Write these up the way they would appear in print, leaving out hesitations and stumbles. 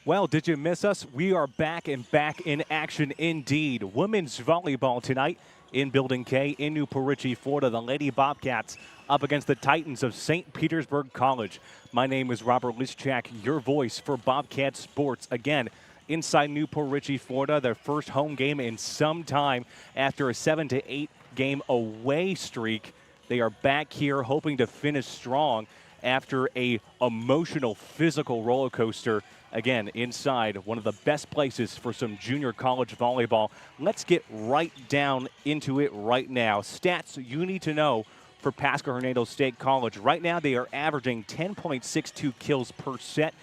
Well, did you miss us? We are back and back in action indeed. Women's volleyball tonight in Building K in Newport Richey, Florida. The Lady Bobcats up against the Titans of St. Petersburg College. My name is Robert Lischak, your voice for Bobcat Sports. Again, inside Newport Richey, Florida, their first home game in some time after a 7-8 game away streak. They are back here hoping to finish strong after a emotional, physical roller coaster. Again, inside one of the best places for some junior college volleyball. Let's get right down into it right now. Stats you need to know for Pasco-Hernando State College. Right now, they are averaging 10.62 kills per set,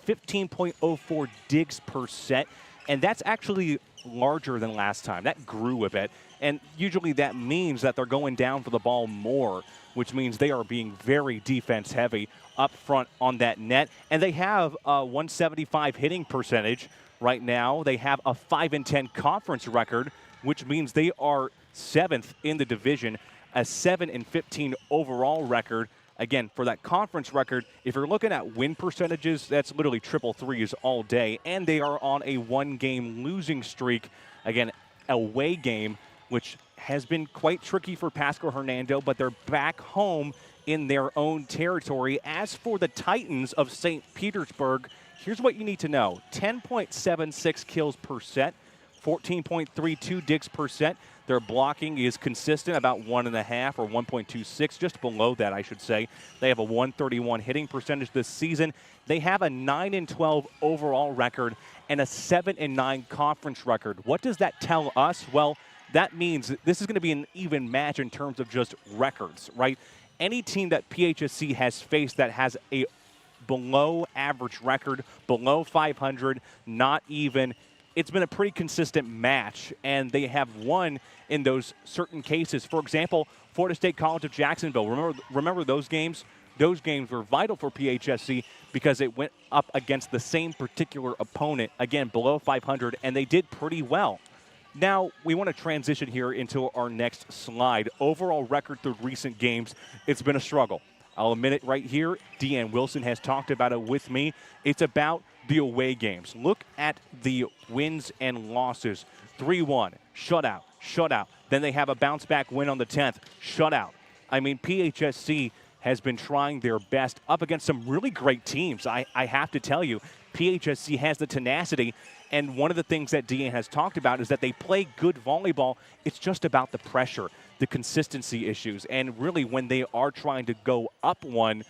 15.04 digs per set, and that's actually larger than last time. That grew a bit, and usually that means that they're going down for the ball more, which means they are being very defense heavy up front on that net. And they have a 175 hitting percentage right now. They have a 5-10 conference record, which means they are 7th in the division, a 7-15 overall record. Again, for that conference record, if you're looking at win percentages, that's literally triple threes all day. And they are on a one-game losing streak. Again, away game, which has been quite tricky for Pasco-Hernando, but they're back home in their own territory. As for the Titans of St. Petersburg, here's what you need to know. 10.76 kills per set, 14.32 digs per set. Their blocking is consistent, about 1.5 or 1.26, just below that, I should say. They have a 131 hitting percentage this season. They have a 9-12 overall record and a 7-9 conference record. What does that tell us? Well, that means this is going to be an even match in terms of just records, right? Any team that PHSC has faced that has a below average record, below 500, not even, it's been a pretty consistent match, and they have won in those certain cases. For example, Florida State College of Jacksonville. Remember those games? Those games were vital for PHSC because it went up against the same particular opponent, again, below 500, and they did pretty well. Now, we want to transition here into our next slide. Overall record through recent games, it's been a struggle. I'll admit it right here. Deanne Wilson has talked about it with me. It's about the away games. Look at the wins and losses. 3-1, shutout, shutout. Then they have a bounce-back win on the 10th, shutout. I mean, PHSC has been trying their best up against some really great teams. I have to tell you, PHSC has the tenacity. And one of the things that Deanne has talked about is that they play good volleyball. It's just about the pressure, the consistency issues. And really, when they are trying to go up one,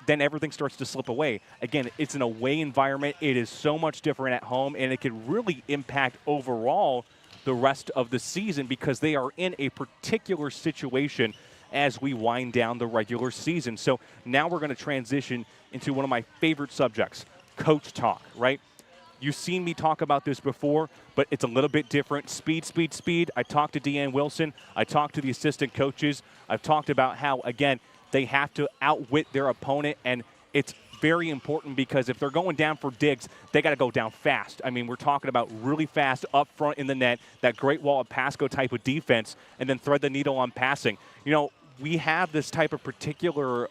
then everything starts to slip away. Again, it's an away environment. It is so much different at home, and it can really impact overall the rest of the season because they are in a particular situation as we wind down the regular season. So now we're going to transition into one of my favorite subjects, coach talk, right? You've seen me talk about this before, but it's a little bit different. Speed, speed, speed. I talked to Deanne Wilson. I talked to the assistant coaches. I've talked about how, again, they have to outwit their opponent, and it's very important because if they're going down for digs, they got to go down fast. I mean, we're talking about really fast up front in the net, that Great Wall of Pasco type of defense, and then thread the needle on passing. You know, we have this type of particular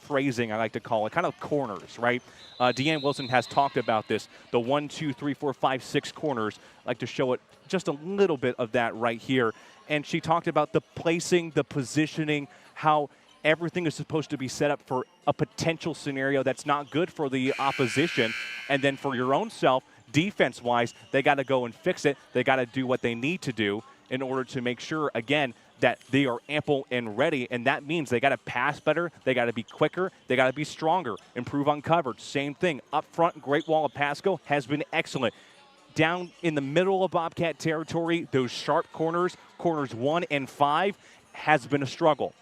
phrasing, I like to call it, kind of corners, right? Deanne Wilson has talked about this, the 1, 2, 3, 4, 5, 6 corners. I like to show it just a little bit of that right here. And she talked about the placing, the positioning, how everything is supposed to be set up for a potential scenario that's not good for the opposition. And then for your own self, defense-wise, they got to go and fix it. They got to do what they need to do in order to make sure, again, that they are ample and ready, and that means they got to pass better, they got to be quicker, they got to be stronger, improve on coverage. Same thing. Up front, Great Wall of Pasco has been excellent. Down in the middle of Bobcat territory, those sharp corners, corners 1 and 5, has been a struggle.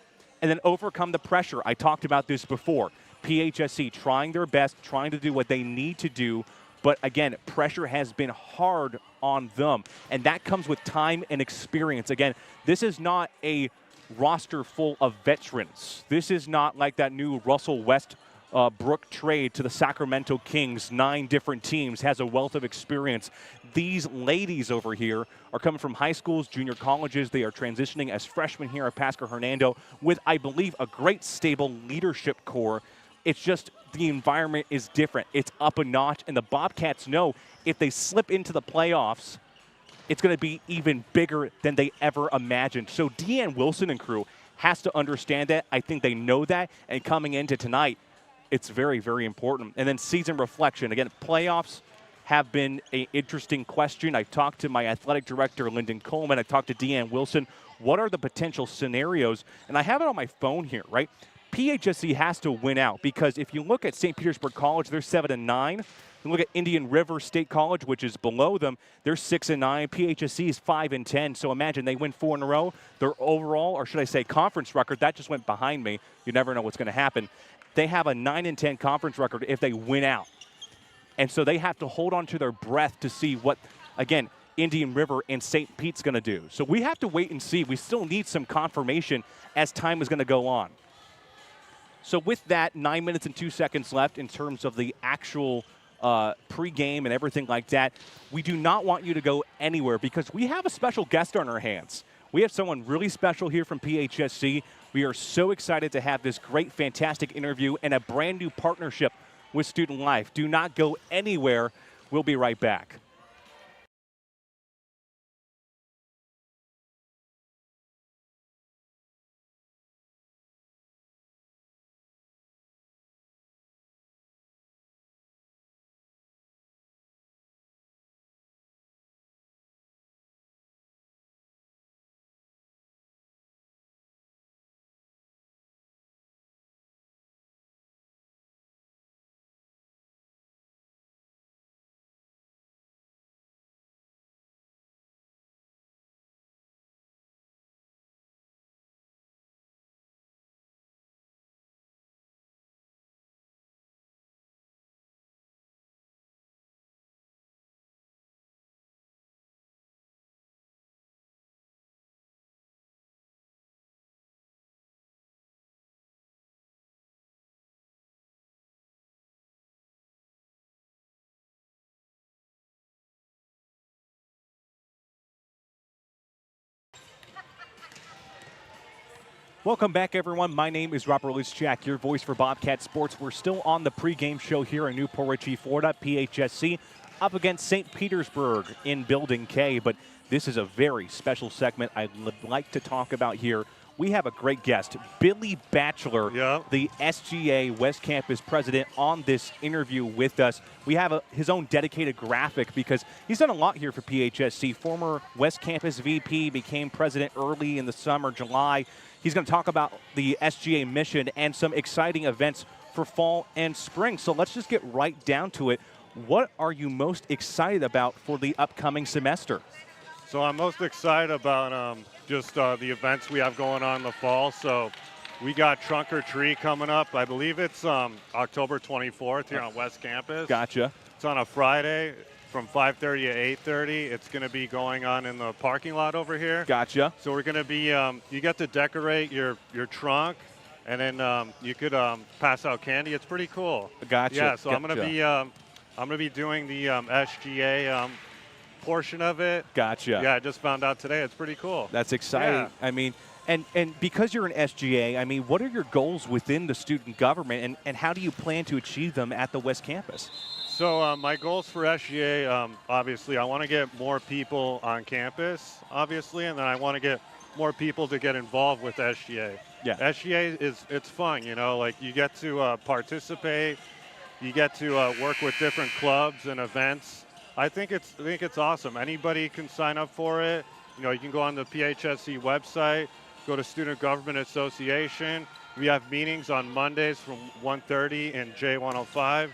And then overcome the pressure. I talked about this before. PHSC trying their best, trying to do what they need to do, but again, pressure has been hard on them, and that comes with time and experience. Again, this is not a roster full of veterans. This is not like that new Russell Westbrook trade to the Sacramento Kings. 9 different teams, has a wealth of experience. These ladies over here are coming from high schools, junior colleges. They are transitioning as freshmen here at Pasco-Hernando with, I believe, a great stable leadership core. It's just the environment is different. It's up a notch, and the Bobcats know if they slip into the playoffs, it's going to be even bigger than they ever imagined. So Deanne Wilson and crew has to understand that. I think they know that, and coming into tonight, it's very, very important. And then season reflection. Again, playoffs have been an interesting question. I talked to my athletic director, Lyndon Coleman. I talked to Deanne Wilson. What are the potential scenarios? And I have it on my phone here, right? PHSC has to win out because if you look at St. Petersburg College, they're 7-9. You look at Indian River State College, which is below them, they're 6-9. PHSC is 5-10. So imagine they win 4 in a row. Their overall, or should I say conference record, that just went behind me. You never know what's going to happen. They have a 9-10 conference record if they win out. And so they have to hold on to their breath to see what, again, Indian River and St. Pete's going to do. So we have to wait and see. We still need some confirmation as time is going to go on. So with that, 9 minutes and 2 seconds left in terms of the actual pregame and everything like that, we do not want you to go anywhere because we have a special guest on our hands. We have someone really special here from PHSC. We are so excited to have this great, fantastic interview and a brand new partnership with Student Life. Do not go anywhere. We'll be right back. Welcome back, everyone. My name is Robert Luschak, your voice for Bobcat Sports. We're still on the pregame show here in Newport Richey, Florida. PHSC up against St. Petersburg in Building K, but this is a very special segment I would like to talk about here. We have a great guest, Billy Batchelor, the SGA West Campus president, on this interview with us. We have his own dedicated graphic because he's done a lot here for PHSC. Former West Campus VP, became president early in the summer, July. He's going to talk about the SGA mission and some exciting events for fall and spring. So let's just get right down to it. What are you most excited about for the upcoming semester? So I'm most excited about just the events we have going on in the fall. So we got Trunk or Treat coming up. I believe it's October 24th here on West Campus. Gotcha. It's on a Friday from 5:30 to 8:30. It's going to be going on in the parking lot over here. Gotcha. So we're going to be, you get to decorate your trunk, and then you could pass out candy. It's pretty cool. Gotcha. Yeah. So gotcha. I'm going to be doing the SGA portion of it. Gotcha. Yeah, I just found out today. It's pretty cool. That's exciting. Yeah. I mean, and because you're an SGA, I mean, what are your goals within the student government, and how do you plan to achieve them at the West Campus? So my goals for SGA, obviously, I want to get more people on campus, obviously, and then I want to get more people to get involved with SGA. Yeah. SGA it's fun, you know, like you get to participate, you get to work with different clubs and events. I think it's awesome. Anybody can sign up for it. You know, you can go on the PHSC website, go to Student Government Association. We have meetings on Mondays from 1:30 in J105.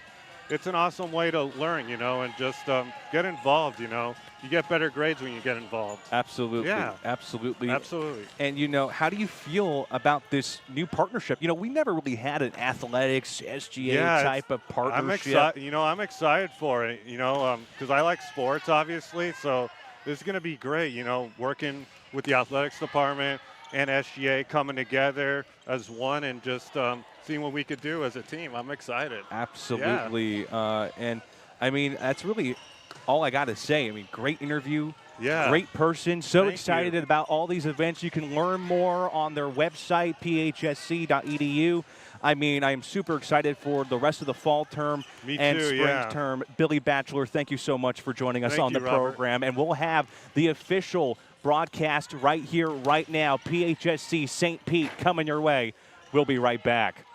It's an awesome way to learn, you know, and just get involved, you know. You get better grades when you get involved. Absolutely. Yeah. Absolutely. Absolutely. And, you know, how do you feel about this new partnership? You know, we never really had an athletics SGA type of partnership. I'm excited. You know, I'm excited for it, you know, because I like sports, obviously. So this is going to be great, you know, working with the athletics department and SGA coming together as one and just seeing what we could do as a team. I'm excited. Absolutely. Yeah. And, I mean, that's really all I got to say. I mean, great interview. Yeah. Great person. So Thank excited you. about all these events. You can learn more on their website, phsc.edu. I mean, I am super excited for the rest of the fall term Me and too, spring yeah. term. Billy Batchelor, thank you so much for joining us Thank on you, the Robert. program. And we'll have the official broadcast right here, right now. PHSC St. Pete coming your way. We'll be right back.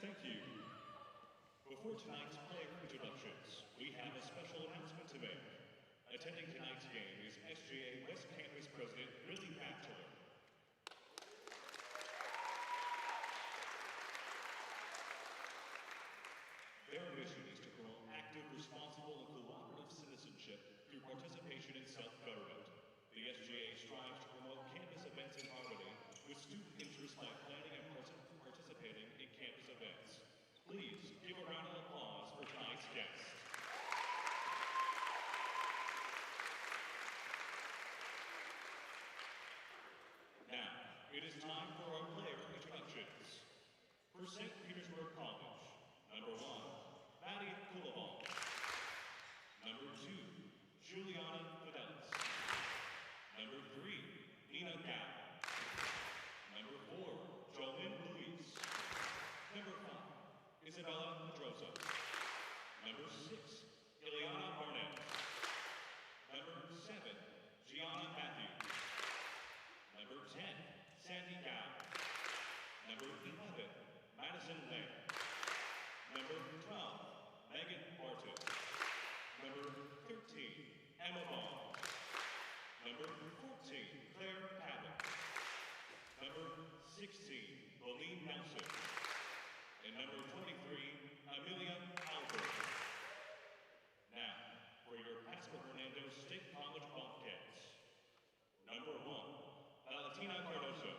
Thank you. Before tonight's player introductions, we have a special announcement to make. Attending tonight's game is SGA West Campus President Billy Batchelor. Their mission is to promote active, responsible, and cooperative citizenship through participation in self-government. The SGA strives to promote campus events in harmony with student interest by planning and participating in campus events. Please give a round of applause for tonight's guests. Now, it is time for our player introductions. For St. Petersburg College, number 1, Maddie Kulavon. Number 2, Juliana Fidelis. Number 3, Nina Gao. Number 4, Jolene Luis. Number 5, Isabella Pedrosa. Number 6, Ileana Barnett. Number 7, Gianna Matthews. Number 10, Sandy Gao. Number 11, Madison Lane. Number 12, Megan Barton. Number 13, Emma Bond. Number 14, Claire Paddock. Number 16, Boleen Nelson. And number 23, Amelia Albert. Now, for your Pasco-Hernando State College Bobcats. Number 1, Valentina Cardoso.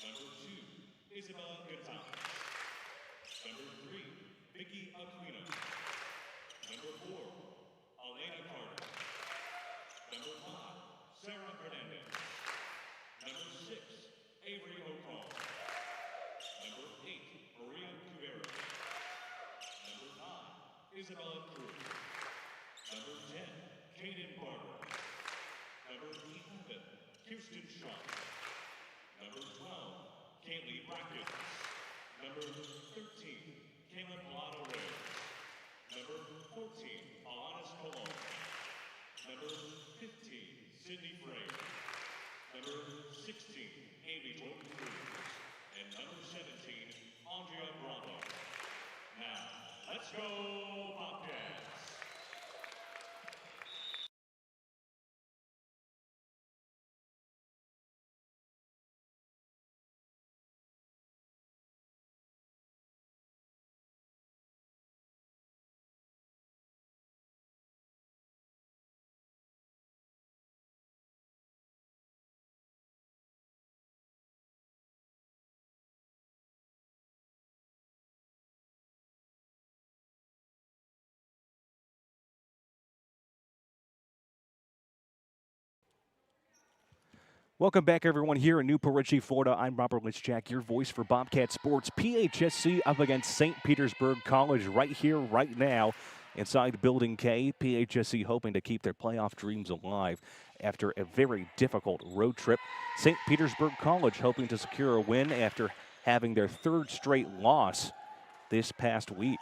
Number 2, Isabella Gonzalez. Number 3, Vicky Aquino. Number 4, Elena Carter. Number 5, Sarah Hernandez. Number 6, Avery O'Connell. Number 8, Maria Cubero. Number 9, Isabella Cruz. Number 10, Kaden Barber. Number 11, Kirsten Shaw. Number 12, Kaylee Brackett. Number 13, Caleb Lotto Reyes. Number 14, Alanis Colon. Number 15, Sydney Frey. Number 16, Amy Jordan Cruz. And number 17, Andrea Bravo. Now, let's go Bobcats! Welcome back, everyone, here in New Perici, Florida. I'm Robert Lichjack, your voice for Bobcat Sports. PHSC up against St. Petersburg College right here, right now, inside Building K. PHSC hoping to keep their playoff dreams alive after a very difficult road trip. St. Petersburg College hoping to secure a win after having their third straight loss this past week.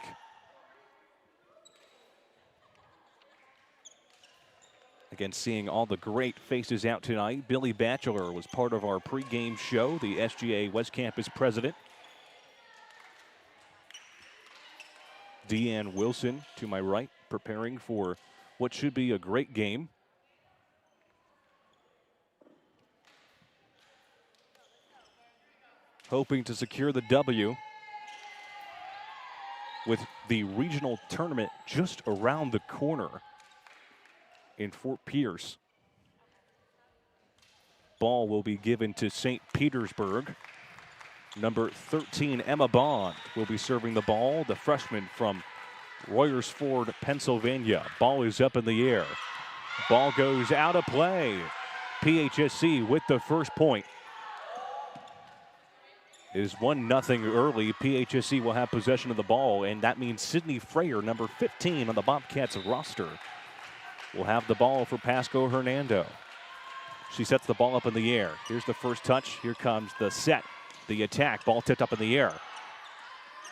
Again, seeing all the great faces out tonight. Billy Batchelor was part of our pregame show, the SGA West Campus president. Deanne Wilson to my right, preparing for what should be a great game. Hoping to secure the W with the regional tournament just around the corner in Fort Pierce. Ball will be given to St. Petersburg. Number 13, Emma Bond, will be serving the ball. The freshman from Royersford, Pennsylvania. Ball is up in the air. Ball goes out of play. PHSC with the first point. It is 1-0 early. PHSC will have possession of the ball, and that means Sydney Freyer, number 15 on the Bobcats roster, will have the ball for Pasco-Hernando. She sets the ball up in the air. Here's the first touch. Here comes the set, the attack. Ball tipped up in the air.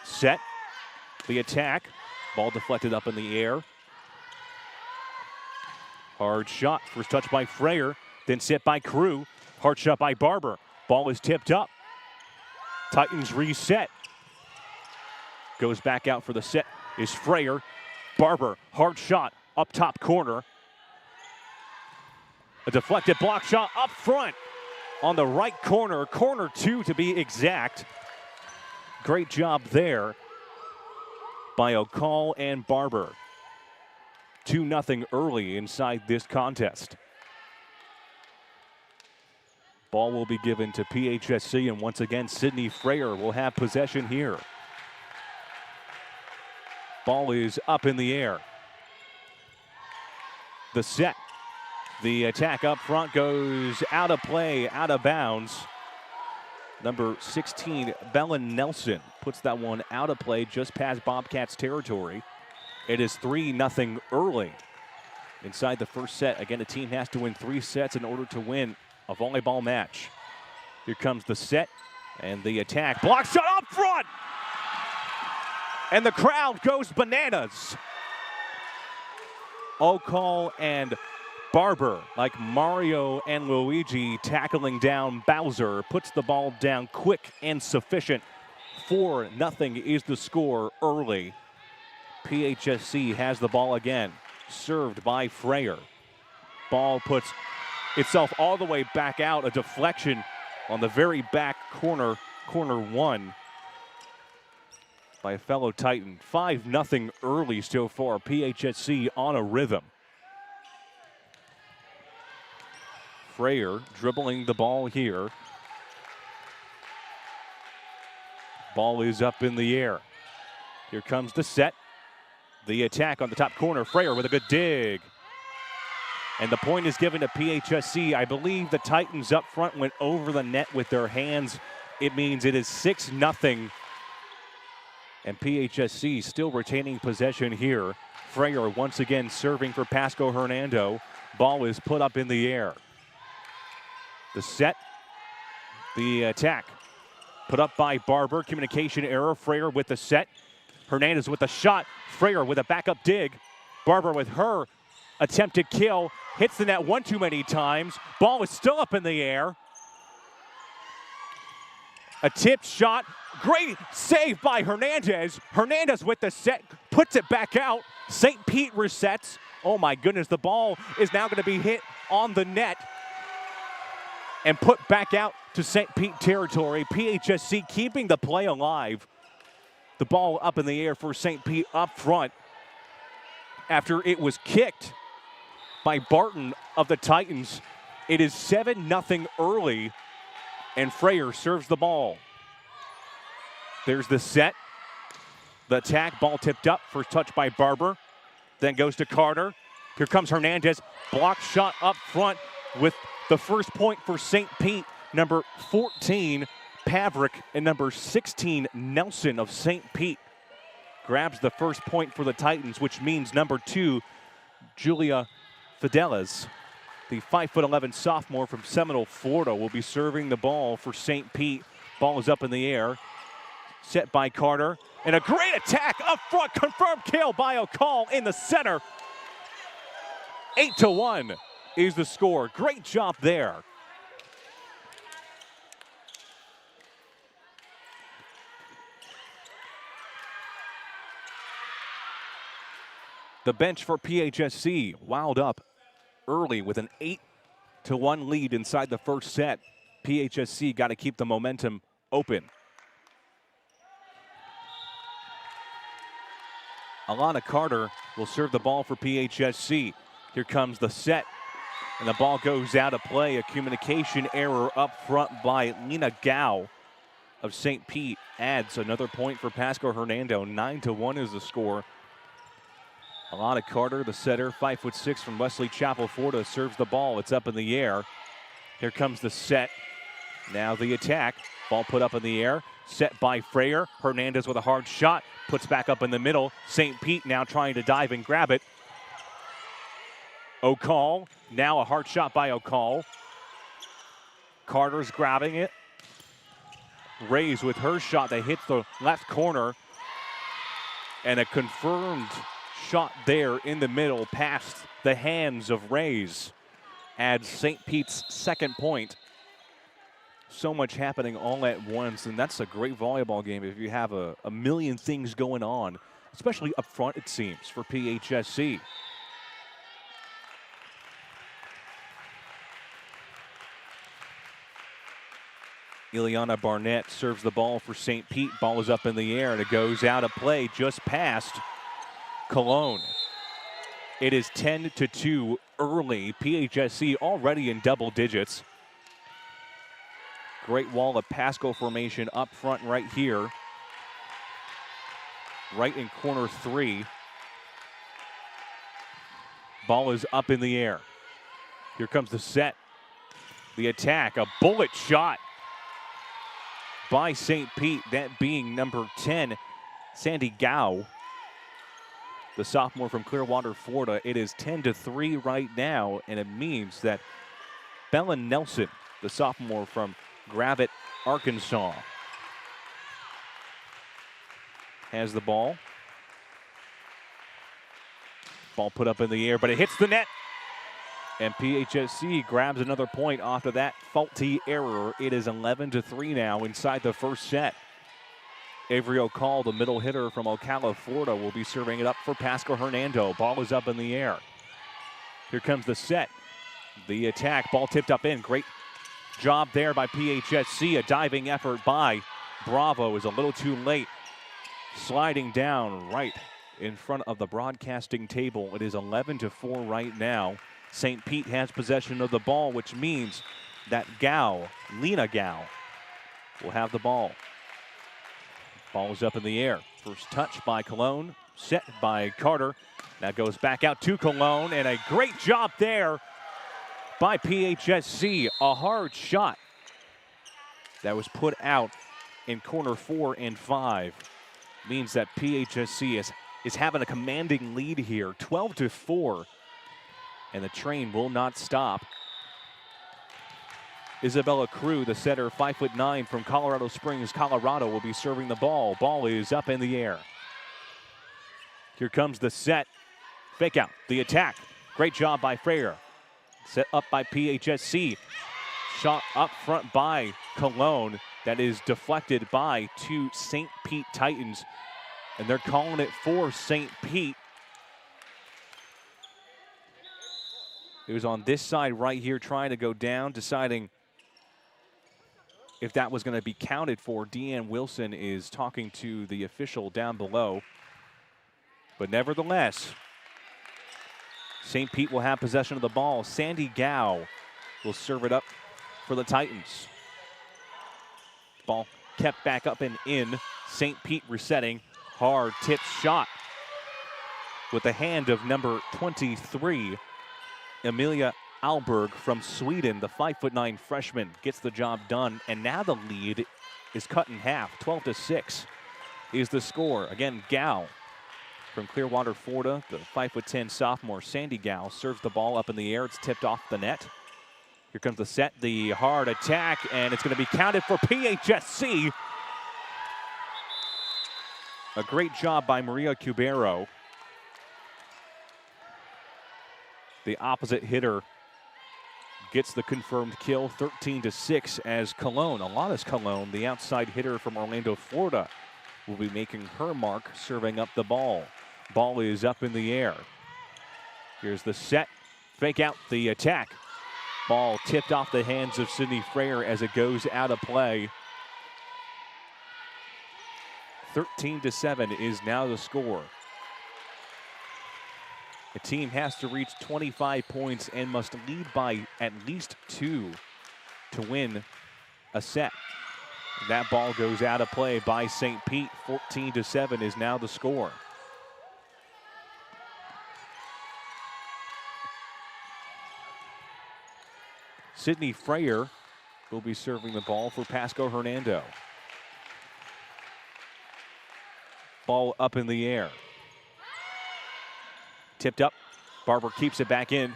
Set, the attack. Ball deflected up in the air. Hard shot. First touch by Freyer, then set by Crew. Hard shot by Barber. Ball is tipped up. Titans reset. Goes back out for the set is Frayer. Barber, hard shot, up top corner. A deflected block shot up front on the right corner. Corner 2 to be exact. Great job there by O'Call and Barber. 2-0 early inside this contest. Ball will be given to PHSC, and once again, Sydney Frayer will have possession here. Ball is up in the air. The set. The attack up front goes out of play, out of bounds. Number 16, Bella Nelson, puts that one out of play just past Bobcats territory. It is 3-0 early inside the first set. Again, a team has to win 3 sets in order to win a volleyball match. Here comes the set and the attack. Block shot up front! And the crowd goes bananas. O'Call and Barber, like Mario and Luigi, tackling down Bowser, puts the ball down quick and sufficient. 4-0 is the score early. PHSC has the ball again, served by Frayer. Ball puts itself all the way back out, a deflection on the very back corner, corner 1 by a fellow Titan. 5-0 early so far, PHSC on a rhythm. Frayer dribbling the ball here. Ball is up in the air. Here comes the set. The attack on the top corner. Frayer with a good dig. And the point is given to PHSC. I believe the Titans up front went over the net with their hands. It means it is 6-0. And PHSC still retaining possession here. Frayer once again serving for Pasco-Hernando. Ball is put up in the air. The set, the attack, put up by Barber. Communication error. Frayer with the set. Hernandez with the shot. Frayer with a backup dig. Barber with her attempted kill. Hits the net one too many times. Ball is still up in the air. A tipped shot. Great save by Hernandez. Hernandez with the set. Puts it back out. St. Pete resets. Oh my goodness, the ball is now going to be hit on the net and put back out to St. Pete territory. PHSC keeping the play alive. The ball up in the air for St. Pete up front after it was kicked by Barton of the Titans. It is 7-0 early, and Frayer serves the ball. There's the set. The attack, ball tipped up, first touch by Barber. Then goes to Carter. Here comes Hernandez. Block shot up front with the first point for St. Pete. Number 14, Pavrick, and number 16, Nelson of St. Pete grabs the first point for the Titans, which means number 2, Julia Fidelis, the 5'11" sophomore from Seminole, Florida, will be serving the ball for St. Pete. Ball is up in the air. Set by Carter. And a great attack up front. Confirmed kill by O'Call in the center. 8-1 is the score. Great job there. The bench for PHSC wound up early with an 8-1 lead inside the first set. PHSC got to keep the momentum open. Alana Carter will serve the ball for PHSC. Here comes the set, and the ball goes out of play. A communication error up front by Lena Gao of St. Pete adds another point for Pasco-Hernando. 9-1 is the score. Alana Carter, the setter, 5'6" from Wesley Chapel, Florida, serves the ball. It's up in the air. Here comes the set. Now the attack. Ball put up in the air. Set by Frayer. Hernandez with a hard shot. Puts back up in the middle. St. Pete now trying to dive and grab it. O'Call. Now a hard shot by O'Call. Carter's grabbing it. Rays with her shot that hits the left corner. And a confirmed shot there in the middle past the hands of Rays. Adds St. Pete's second point. so much happening all at once, and that's a great volleyball game if you have a million things going on, especially up front, it seems, for PHSC. Ileana Barnett serves the ball for St. Pete. Ball is up in the air, and it goes out of play just past Cologne. It is 10-2 early. PHSC already in double digits. Great wall of Pasco formation up front right here. Right in corner 3. Ball is up in the air. Here comes the set. The attack, a bullet shot by St. Pete, that being number 10, Sandy Gao, the sophomore from Clearwater, Florida. It is 10-3 right now, and it means that Bella Nelson, the sophomore from Gravette, Arkansas, has the ball. Ball put up in the air, but it hits the net. And PHSC grabs another point off of that faulty error. It is 11-3 now inside the first set. Avery O'Call, the middle hitter from Ocala, Florida, will be serving it up for Pasco-Hernando. Ball is up in the air. Here comes the set. The attack, ball tipped up in. Great job there by PHSC. A diving effort by Bravo is a little too late. Sliding down right in front of the broadcasting table. It is 11-4 right now. St. Pete has possession of the ball, which means that Lena Gao, will have the ball. Ball is up in the air. First touch by Cologne, set by Carter. That goes back out to Cologne, and a great job there by PHSC. A hard shot that was put out in corner 4 and 5. Means that PHSC is having a commanding lead here, 12-4. And the train will not stop. Isabella Crew, the setter, 5'9" from Colorado Springs, Colorado, will be serving the ball. Ball is up in the air. Here comes the set. Fake out, the attack. Great job by Freyer. Set up by PHSC. Shot up front by Cologne. That is deflected by 2 St. Pete Titans. And they're calling it for St. Pete. It was on this side right here trying to go down, deciding if that was going to be counted for. Deanne Wilson is talking to the official down below. But nevertheless, St. Pete will have possession of the ball. Sandy Gao will serve it up for the Titans. Ball kept back up and in. St. Pete resetting. Hard tip shot with the hand of number 23. Emilia Alberg from Sweden, the 5'9" freshman, gets the job done. And now the lead is cut in half. 12-6 is the score. Again, Gao from Clearwater, Florida, the 5'10" sophomore. Sandy Gao serves the ball up in the air. It's tipped off the net. Here comes the set, the hard attack, and it's going to be counted for PHSC. A great job by Maria Cubero. The opposite hitter gets the confirmed kill, 13-6, as Cologne, Alanis Cologne, the outside hitter from Orlando, Florida, will be making her mark, serving up the ball. Ball is up in the air. Here's the set, fake out the attack. Ball tipped off the hands of Sydney Freyer as it goes out of play. 13-7 is now the score. The team has to reach 25 points and must lead by at least 2 to win a set. That ball goes out of play by St. Pete. 14-7 is now the score. Sydney Freyer will be serving the ball for Pasco-Hernando. Ball up in the air. Tipped up. Barber keeps it back in.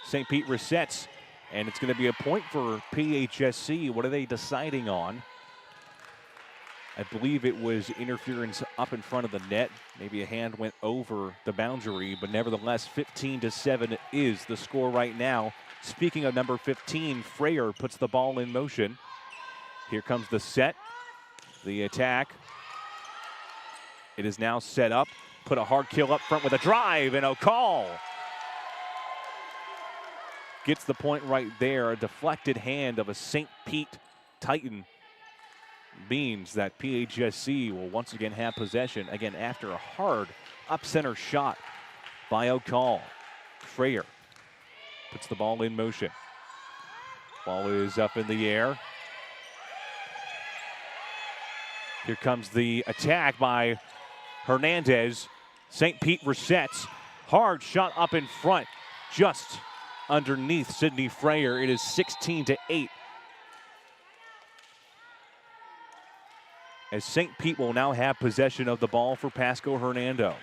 St. Pete resets, and it's going to be a point for PHSC. What are they deciding on? I believe it was interference up in front of the net. Maybe a hand went over the boundary, but nevertheless, 15-7 is the score right now. Speaking of number 15, Freyer puts the ball in motion. Here comes the set, the attack. It is now set up. Put a hard kill up front with a drive, and O'Call gets the point right there. A deflected hand of a St. Pete Titan means that PHSC will once again have possession, again after a hard up-center shot by O'Call. Freyer puts the ball in motion. Ball is up in the air. Here comes the attack by Hernandez. St. Pete resets. Hard shot up in front, just underneath Sidney Freyer. It is 16-8. As St. Pete will now have possession of the ball for Pasco-Hernando.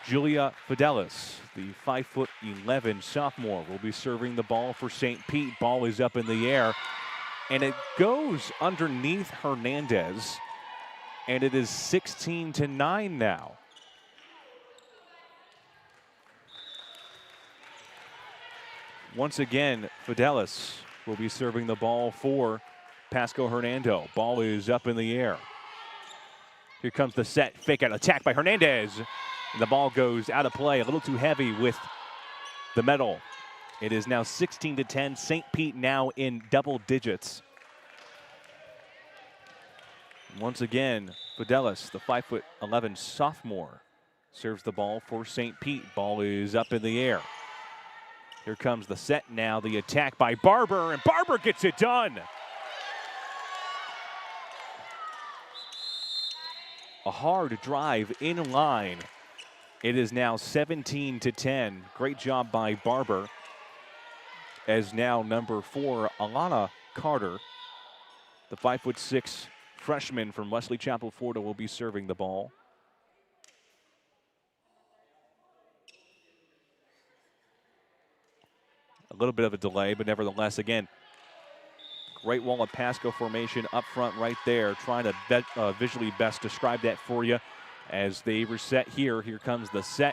Julia Fidelis, the 5'11" sophomore, will be serving the ball for St. Pete. Ball is up in the air, and it goes underneath Hernandez, and it is 16-9 now. Once again, Fidelis will be serving the ball for Pasco-Hernando. Ball is up in the air. Here comes the set, fake out attack by Hernandez. And the ball goes out of play, a little too heavy with the metal. It is now 16-10. St. Pete now in double digits. Once again, Fidelis, the 5'11" sophomore, serves the ball for St. Pete. Ball is up in the air. Here comes the set now, the attack by Barber, and Barber gets it done. A hard drive in line. It is now 17-10. Great job by Barber. As now number 4, Alana Carter, the 5'6" freshman from Wesley Chapel, Florida, will be serving the ball. A little bit of a delay, but nevertheless, again, great wall of Pasco formation up front right there. Trying to visually best describe that for you as they reset here. Here comes the set.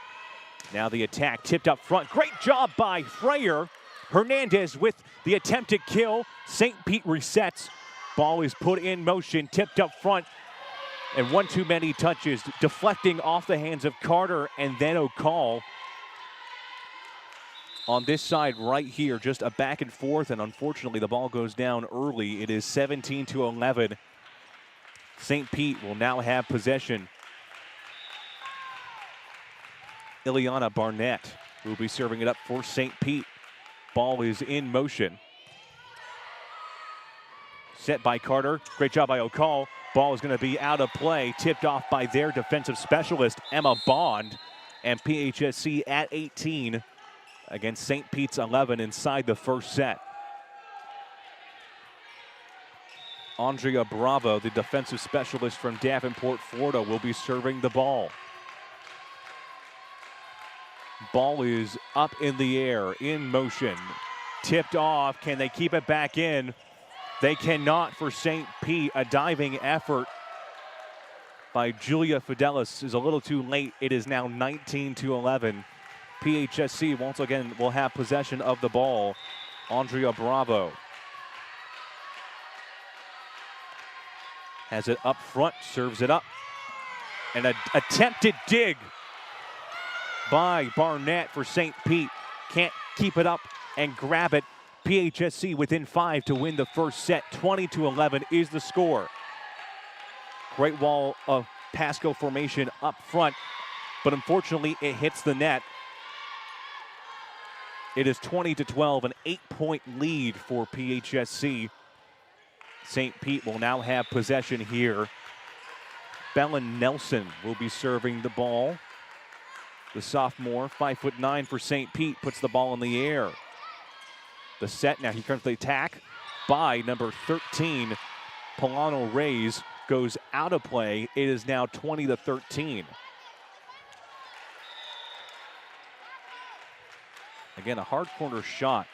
Now the attack tipped up front. Great job by Freyer. Hernandez with the attempted kill. St. Pete resets. Ball is put in motion, tipped up front. And one too many touches, deflecting off the hands of Carter and then O'Call. On this side right here, just a back and forth, and unfortunately the ball goes down early. It is 17-11. St. Pete will now have possession. Ileana Barnett will be serving it up for St. Pete. Ball is in motion. Set by Carter. Great job by O'Call. Ball is going to be out of play. Tipped off by their defensive specialist, Emma Bond. And PHSC at 18 against St. Pete's 11 inside the first set. Andrea Bravo, the defensive specialist from Davenport, Florida, will be serving the ball. Ball is up in the air, in motion. Tipped off. Can they keep it back in? They cannot for St. Pete. A diving effort by Julia Fidelis is a little too late. It is now 19-11. PHSC once again will have possession of the ball. Andrea Bravo has it up front, serves it up. And an attempted dig by Barnett for St. Pete. Can't keep it up and grab it. PHSC within 5 to win the first set. 20-11 is the score. Great wall of Pasco formation up front, but unfortunately it hits the net. It is 20-12, an 8-point lead for PHSC. St. Pete will now have possession here. Belen Nelson will be serving the ball. The sophomore, 5'9" for St. Pete, puts the ball in the air. The set, now here comes the attack by number 13, Polano Reyes, goes out of play. It is now 20-13. Again, a hard corner shot.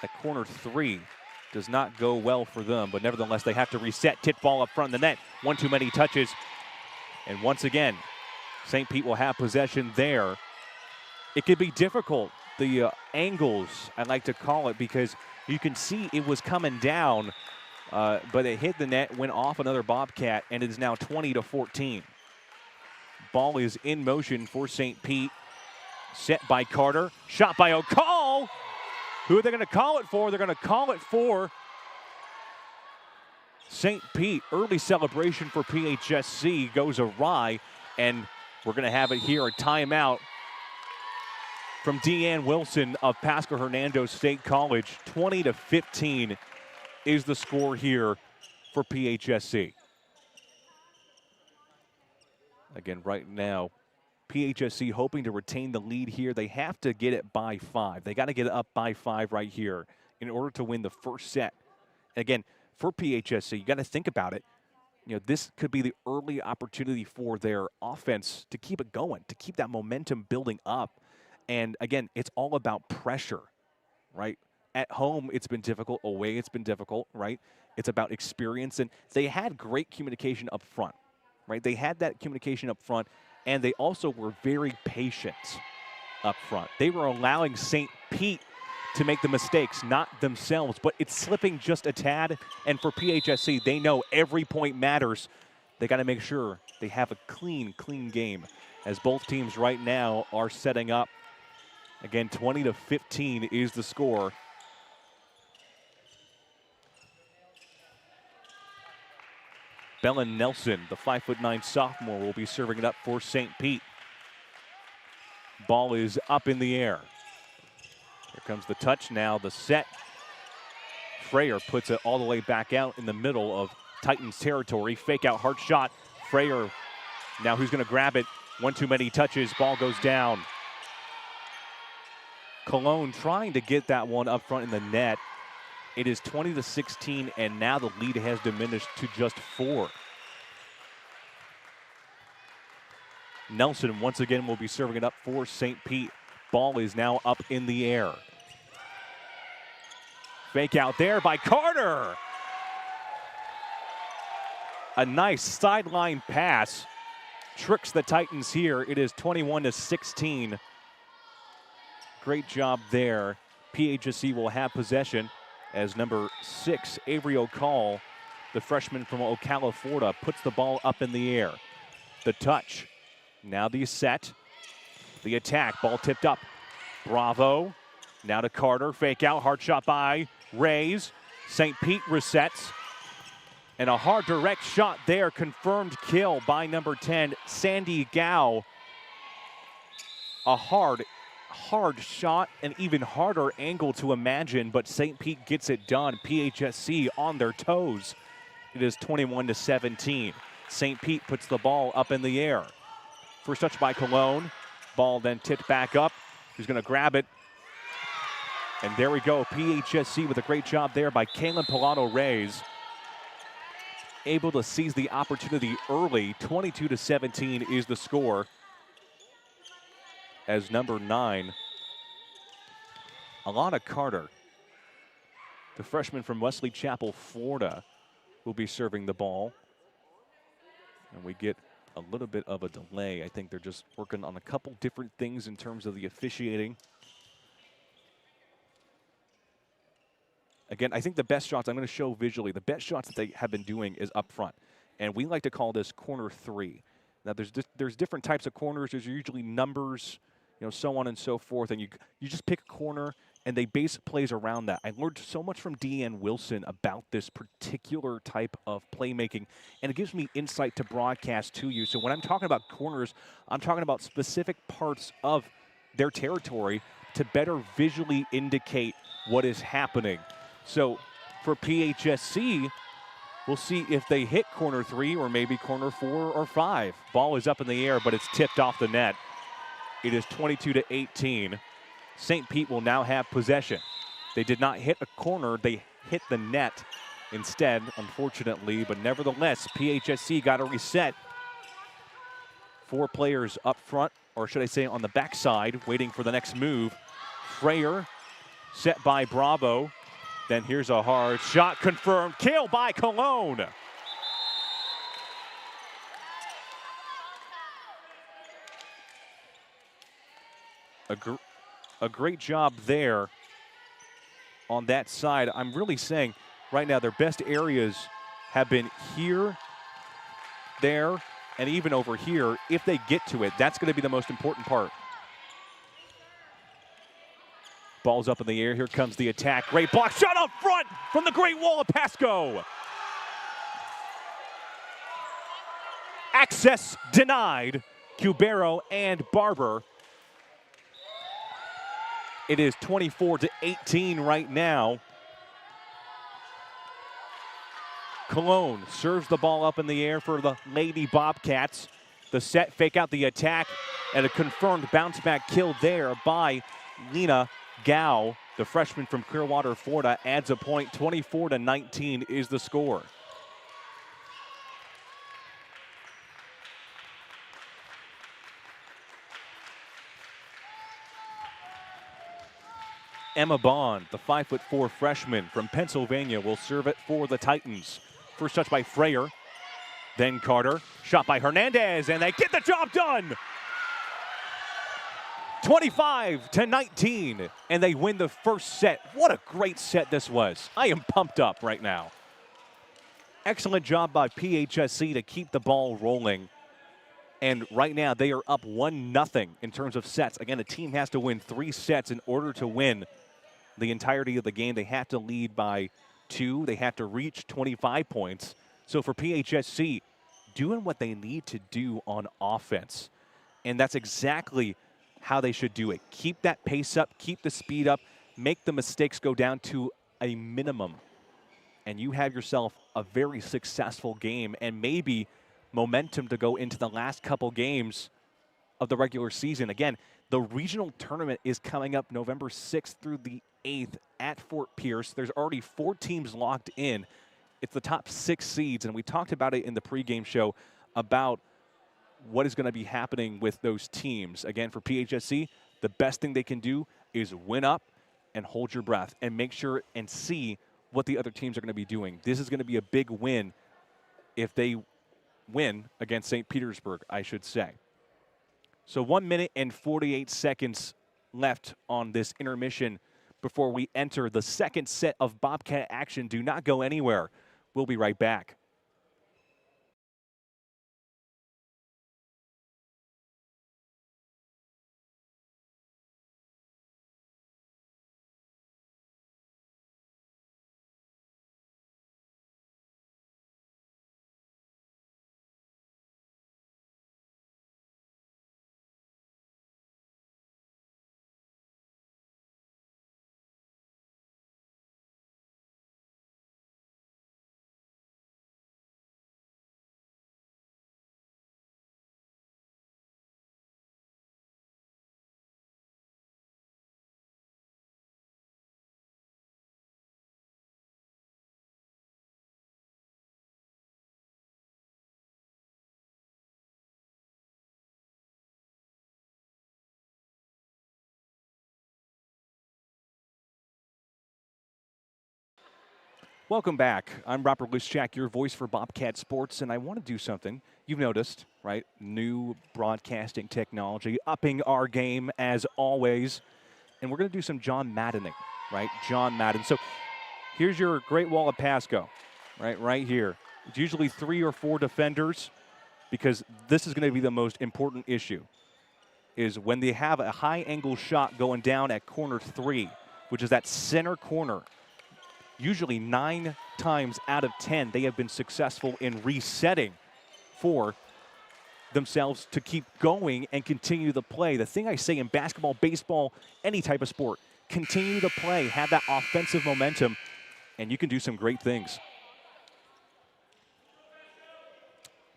That corner 3 does not go well for them, but nevertheless, they have to reset. Tip ball up front of the net. One too many touches. And once again, St. Pete will have possession there. It could be difficult. The angles, I like to call it, because You can see it was coming down, but it hit the net, went off another Bobcat, and it is now 20-14. Ball is in motion for St. Pete. Set by Carter, shot by O'Call. Who are they going to call it for? They're going to call it for St. Pete. Early celebration for PHSC goes awry, and we're going to have it here, a timeout from Deanne Wilson of Pasco-Hernando State College. 20-15 is the score here for PHSC. Again, right now, PHSC hoping to retain the lead here. They have to get it by 5. They got to get it up by 5 right here in order to win the first set. Again, for PHSC, you got to think about it. You know, this could be the early opportunity for their offense to keep it going, to keep that momentum building up. And again, it's all about pressure, right? At home, it's been difficult. Away, it's been difficult, right? It's about experience. And they had great communication up front, right? They had that communication up front, and they also were very patient up front. They were allowing St. Pete to make the mistakes, not themselves, but it's slipping just a tad. And for PHSC, they know every point matters. They got to make sure they have a clean game, as both teams right now are setting up. Again, 20-15 is the score. Bella Nelson, the 5'9" sophomore, will be serving it up for St. Pete. Ball is up in the air. Here comes the touch, now the set. Freyer puts it all the way back out in the middle of Titans territory. Fake out, hard shot. Freyer, now who's going to grab it? One too many touches, ball goes down. Cologne trying to get that one up front in the net. It is 20-16, and now the lead has diminished to just 4. Nelson once again will be serving it up for St. Pete. Ball is now up in the air. Fake out there by Carter. A nice sideline pass tricks the Titans here. It is 21-16. Great job there. PHSC will have possession as number 6, Avery O'Call, the freshman from Ocala, Florida, puts the ball up in the air. The touch. Now the set. The attack. Ball tipped up. Bravo. Now to Carter. Fake out. Hard shot by Rays. St. Pete resets. And a hard direct shot there. Confirmed kill by number 10, Sandy Gao. A hard shot, an even harder angle to imagine, but St. Pete gets it done. PHSC on their toes. It is 21-17. St. Pete puts the ball up in the air. First touch by Cologne. Ball then tipped back up. Who's going to grab it? And there we go. PHSC with a great job there by Kaylin Pilato Reyes. Able to seize the opportunity early. 22-17 is the score. As number 9, Alana Carter, the freshman from Wesley Chapel, Florida, will be serving the ball. And we get a little bit of a delay. I think they're just working on a couple different things in terms of the officiating. Again, I think the best shots, I'm going to show visually, the best shots that they have been doing is up front. And we like to call this corner 3. Now, there's different types of corners. There's usually numbers, you know, so on and so forth. And you just pick a corner, and they base plays around that. I learned so much from Deanne Wilson about this particular type of playmaking, and it gives me insight to broadcast to you. So when I'm talking about corners, I'm talking about specific parts of their territory to better visually indicate what is happening. So for PHSC, we'll see if they hit corner 3 or maybe corner 4 or 5. Ball is up in the air, but it's tipped off the net. It is 22-18. St. Pete will now have possession. They did not hit a corner. They hit the net instead, unfortunately. But nevertheless, PHSC got a reset. 4 players up front, or should I say on the backside, waiting for the next move. Freyer set by Bravo. Then here's a hard shot, confirmed. Kill by Cologne. A great job there on that side. I'm really saying right now their best areas have been here, there, and even over here. If they get to it, that's going to be the most important part. Ball's up in the air. Here comes the attack. Great block. Shot up front from the Great Wall of Pasco. Access denied. Cubero and Barber. It is 24-18 right now. Cologne serves the ball up in the air for the Lady Bobcats. The set, fake out the attack, and a confirmed bounce back kill there by Lena Gao. The freshman from Clearwater, Florida, adds a point. 24-19 is the score. Emma Bond, the 5'4" freshman from Pennsylvania, will serve it for the Titans. First touch by Freyer, then Carter. Shot by Hernandez, and they get the job done! 25-19, and they win the first set. What a great set this was. I am pumped up right now. Excellent job by PHSC to keep the ball rolling. And right now, they are up 1-0 in terms of sets. Again, a team has to win 3 sets in order to win the entirety of the game. They have to lead by 2. They have to reach 25 points. So for PHSC, doing what they need to do on offense. And that's exactly how they should do it. Keep that pace up, keep the speed up, make the mistakes go down to a minimum. And you have yourself a very successful game and maybe momentum to go into the last couple games of the regular season. Again, the regional tournament is coming up November 6th through the 8th at Fort Pierce. There's already 4 teams locked in. It's the top 6 seeds, and we talked about it in the pregame show about what is going to be happening with those teams. Again, for PHSC, the best thing they can do is win up and hold your breath and make sure and see what the other teams are going to be doing. This is going to be a big win if they win against St. Petersburg, I should say. So 1 minute and 48 seconds left on this intermission before we enter the second set of Bobcat action. Do not go anywhere. We'll be right back. Welcome back. I'm Robert Luschak, your voice for Bobcat Sports, and I want to do something. You've noticed, right? New broadcasting technology, upping our game as always. And we're going to do some John Maddening, right? John Madden. So here's your Great Wall of Pasco, right here. It's usually 3 or 4 defenders because this is going to be the most important issue, is when they have a high angle shot going down at corner 3, which is that center corner. Usually 9 times out of 10, they have been successful in resetting for themselves to keep going and continue the play. The thing I say in basketball, baseball, any type of sport, continue to play, have that offensive momentum, and you can do some great things.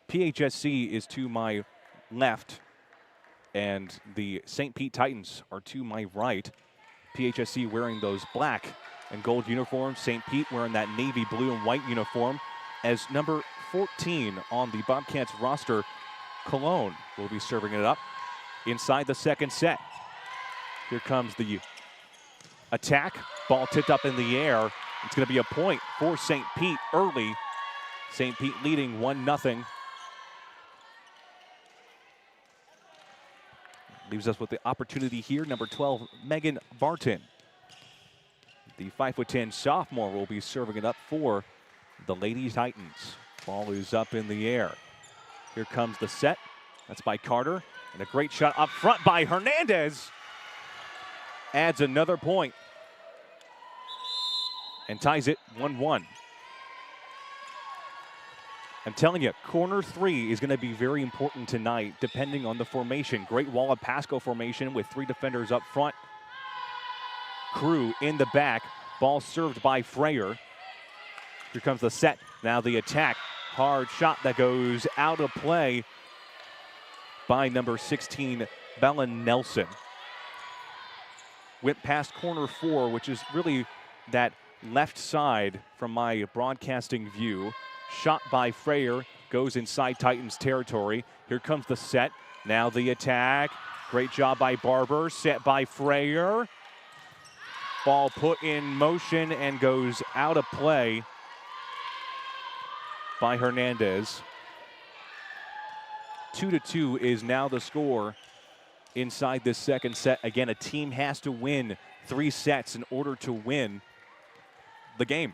PHSC is to my left, and the St. Pete Titans are to my right. PHSC wearing those black and gold uniforms. St. Pete wearing that navy blue and white uniform. As number 14 on the Bobcats roster, Cologne will be serving it up inside the second set. Here comes the attack. Ball tipped up in the air. It's going to be a point for St. Pete early. St. Pete leading 1-0. Leaves us with the opportunity here. Number 12, Megan Barton. The 5'10" sophomore will be serving it up for the Lady Titans. Ball is up in the air. Here comes the set. That's by Carter. And a great shot up front by Hernandez. Adds another point. And ties it 1-1. I'm telling you, corner 3 is going to be very important tonight, depending on the formation. Great wall of Pasco formation with 3 defenders up front. Crew in the back. Ball served by Frayer. Here comes the set. Now the attack. Hard shot that goes out of play by number 16, Bella Nelson. Went past corner 4, which is really that left side from my broadcasting view. Shot by Frayer, goes inside Titans territory. Here comes the set. Now the attack. Great job by Barber, set by Frayer. Ball put in motion and goes out of play by Hernandez. 2-2 is now the score inside this second set. Again, a team has to win 3 sets in order to win the game.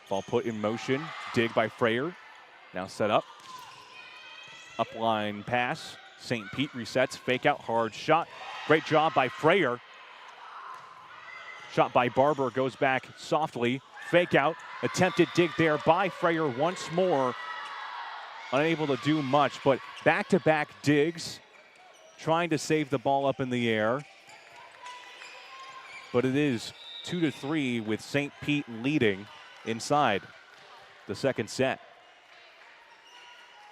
Ball put in motion, dig by Frayer. Now set up. Upline pass. St. Pete resets, fake out, hard shot. Great job by Frayer. Shot by Barber, goes back softly. Fake out, attempted dig there by Frayer once more. Unable to do much, but back-to-back digs. Trying to save the ball up in the air. But it is 2-3 with St. Pete leading inside the second set.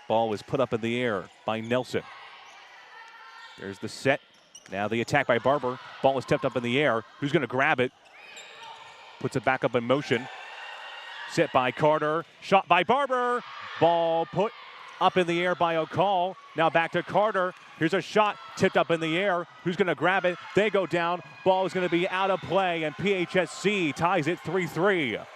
Ball is put up in the air by Nelson. There's the set. Now the attack by Barber. Ball is tipped up in the air. Who's going to grab it? Puts it back up in motion. Set by Carter. Shot by Barber. Ball put up in the air by O'Call. Now back to Carter. Here's a shot tipped up in the air. Who's going to grab it? They go down. Ball is going to be out of play, and PHSC ties it 3-3.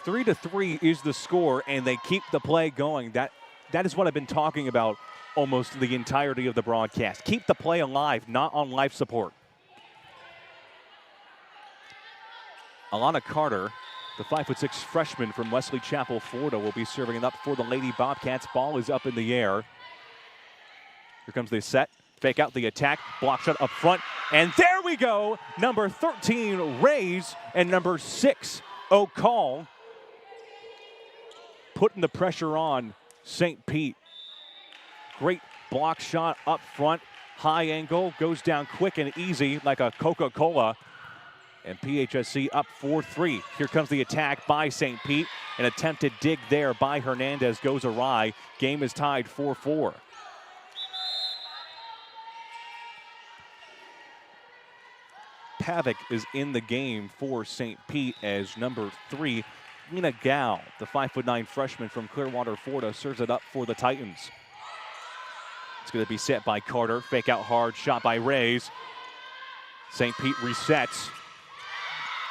Three to 3 is the score, and they keep the play going. That is what I've been talking about almost the entirety of the broadcast. Keep the play alive, not on life support. Alana Carter, the 5'6" freshman from Wesley Chapel, Florida, will be serving it up for the Lady Bobcats. Ball is up in the air. Here comes the set. Fake out the attack. Block shot up front. And there we go. Number 13, Rays, and number 6, O'Call, putting the pressure on St. Pete. Great block shot up front. High angle. Goes down quick and easy like a Coca-Cola. And PHSC up 4-3. Here comes the attack by St. Pete. An attempted dig there by Hernandez goes awry. Game is tied 4-4. Pavic is in the game for St. Pete as number 3, Lena Gao, the 5'9" freshman from Clearwater, Florida, serves it up for the Titans. It's going to be set by Carter. Fake out hard shot by Rays. St. Pete resets.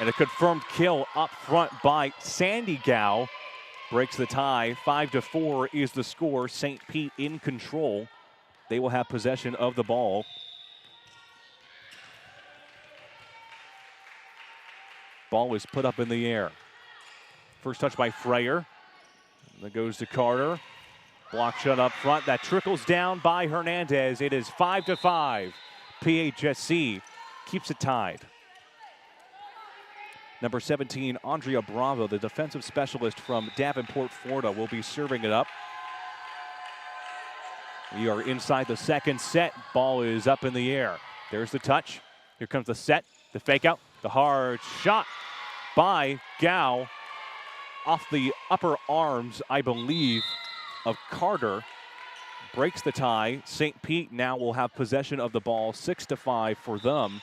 And a confirmed kill up front by Sandy Gao. Breaks the tie. 5-4 is the score. St. Pete in control. They will have possession of the ball. Ball is put up in the air. First touch by Frayer. That goes to Carter. Block shot up front. That trickles down by Hernandez. It is 5-5. PHSC keeps it tied. Number 17, Andrea Bravo, the defensive specialist from Davenport, Florida, will be serving it up. We are inside the second set. Ball is up in the air. There's the touch. Here comes the set, the fake out, the hard shot by Gao off the upper arms, I believe, of Carter. Breaks the tie. St. Pete now will have possession of the ball, 6-5 for them.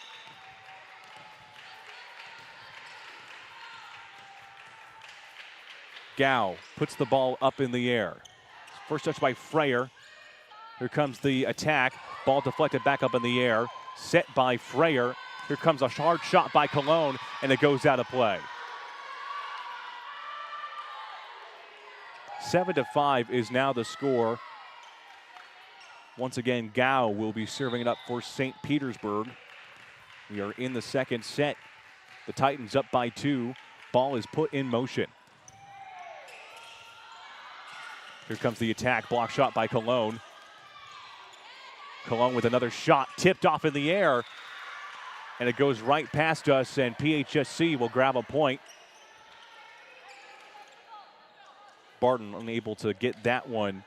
Gao puts the ball up in the air. First touch by Frayer. Here comes the attack. Ball deflected back up in the air. Set by Frayer. Here comes a hard shot by Cologne, and it goes out of play. 7-5 is now the score Once again, Gao will be serving it up for St. Petersburg. We are in the second set. The Titans up by 2. Ball is put in motion. Here comes the attack. Block shot by Cologne. Cologne with another shot tipped off in the air. And it goes right past us, and PHSC will grab a point. Barton unable to get that one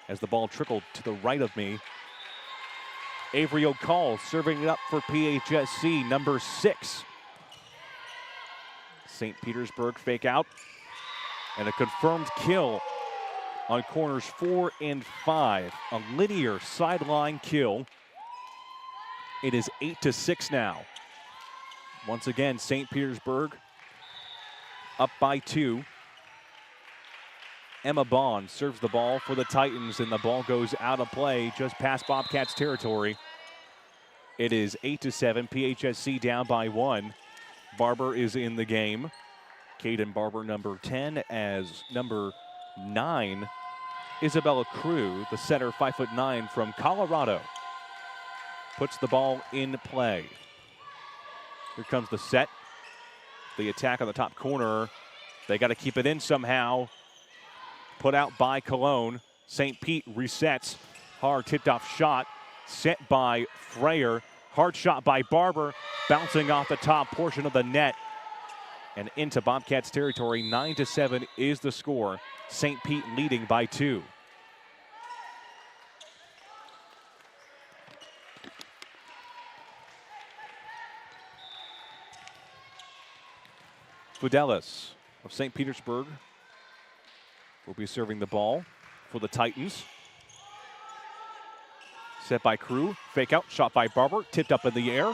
as the ball trickled to the right of me. Avery O'Call serving it up for PHSC, number 6. St. Petersburg fake out. And a confirmed kill on corners 4 and 5. A linear sideline kill. It is 8-6 now. Once again, St. Petersburg up by 2. Emma Bond serves the ball for the Titans, and the ball goes out of play just past Bobcats territory. It is 8-7, PHSC down by 1. Barber is in the game. Caden Barber, number 10, as number 9, Isabella Crew, the center, 5'9" from Colorado, puts the ball in play. Here comes the set. The attack on the top corner. They got to keep it in somehow. Put out by Cologne. St. Pete resets. Hard tipped off shot. Set by Freyer. Hard shot by Barber. Bouncing off the top portion of the net. And into Bobcats territory. 9-7 is the score. St. Pete leading by 2. Fidelis of St. Petersburg will be serving the ball for the Titans. Set by Crew, fake out, shot by Barber, tipped up in the air.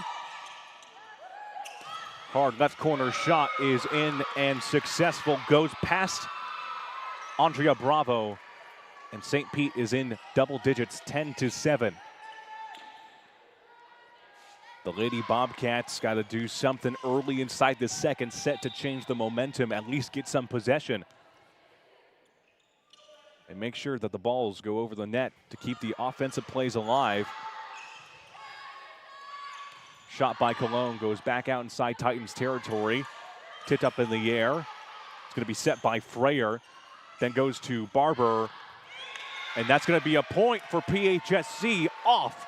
Hard left corner shot is in and successful, goes past Andrea Bravo, and St. Pete is in double digits, 10-7. The Lady Bobcats got to do something early inside the second set to change the momentum, at least get some possession. And make sure that the balls go over the net to keep the offensive plays alive. Shot by Cologne goes back out inside Titans territory. Tipped up in the air. It's going to be set by Freyer. Then goes to Barber. And that's going to be a point for PHSC off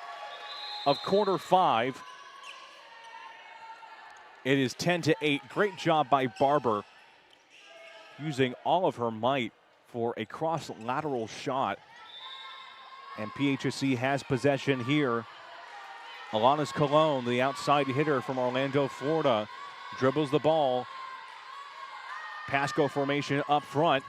of quarter 5. It is 10-8. Great job by Barber using all of her might for a cross-lateral shot. And PHSC has possession here. Alanis Cologne, the outside hitter from Orlando, Florida, dribbles the ball. Pasco formation up front.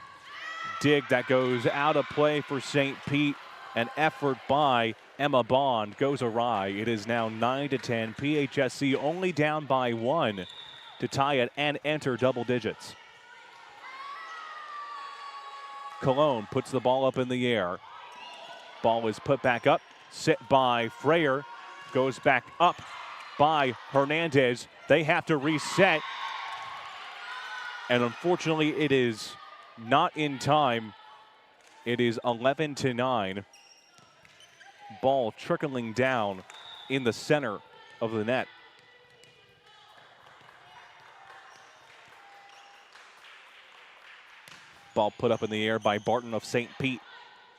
Dig that goes out of play for St. Pete. An effort by Emma Bond goes awry. It is now 9-10. PHSC only down by 1 to tie it and enter double digits. Cologne puts the ball up in the air. Ball is put back up. Set by Freyer. Goes back up by Hernandez. They have to reset. And unfortunately, it is not in time. It is 11-9. Ball trickling down in the center of the net. Ball put up in the air by Barton of St. Pete.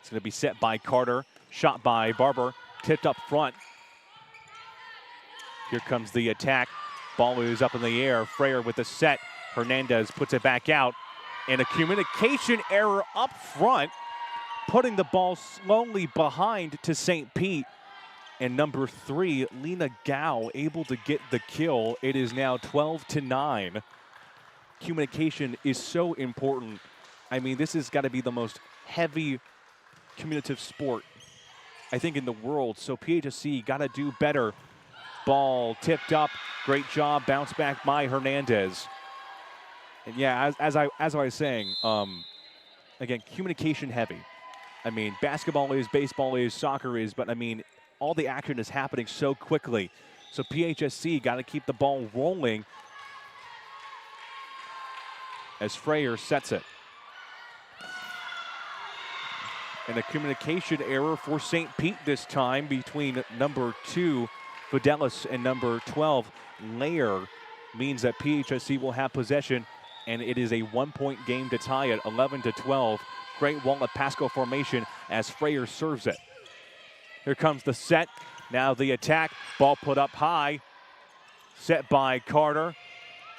It's going to be set by Carter. Shot by Barber. Tipped up front. Here comes the attack. Ball is up in the air. Freyer with the set. Hernandez puts it back out. And a communication error up front, putting the ball slowly behind to St. Pete. And number 3, Lena Gao, able to get the kill. It is now 12-9. Communication is so important. I mean, this has got to be the most heavy communicative sport, I think, in the world. So PHSC got to do better. Ball tipped up. Great job. Bounce back by Hernandez. And yeah, as I was saying, again, communication heavy. I mean, basketball is, baseball is, soccer is, but I mean, all the action is happening so quickly. So PHSC got to keep the ball rolling as Freyer sets it. And a communication error for St. Pete this time between number 2, Fidelis, and number 12, Lair, means that PHSC will have possession, and it is a 1-point game to tie it, 11-12. Great wall of Pasco formation as Freyer serves it. Here comes the set. Now the attack. Ball put up high. Set by Carter.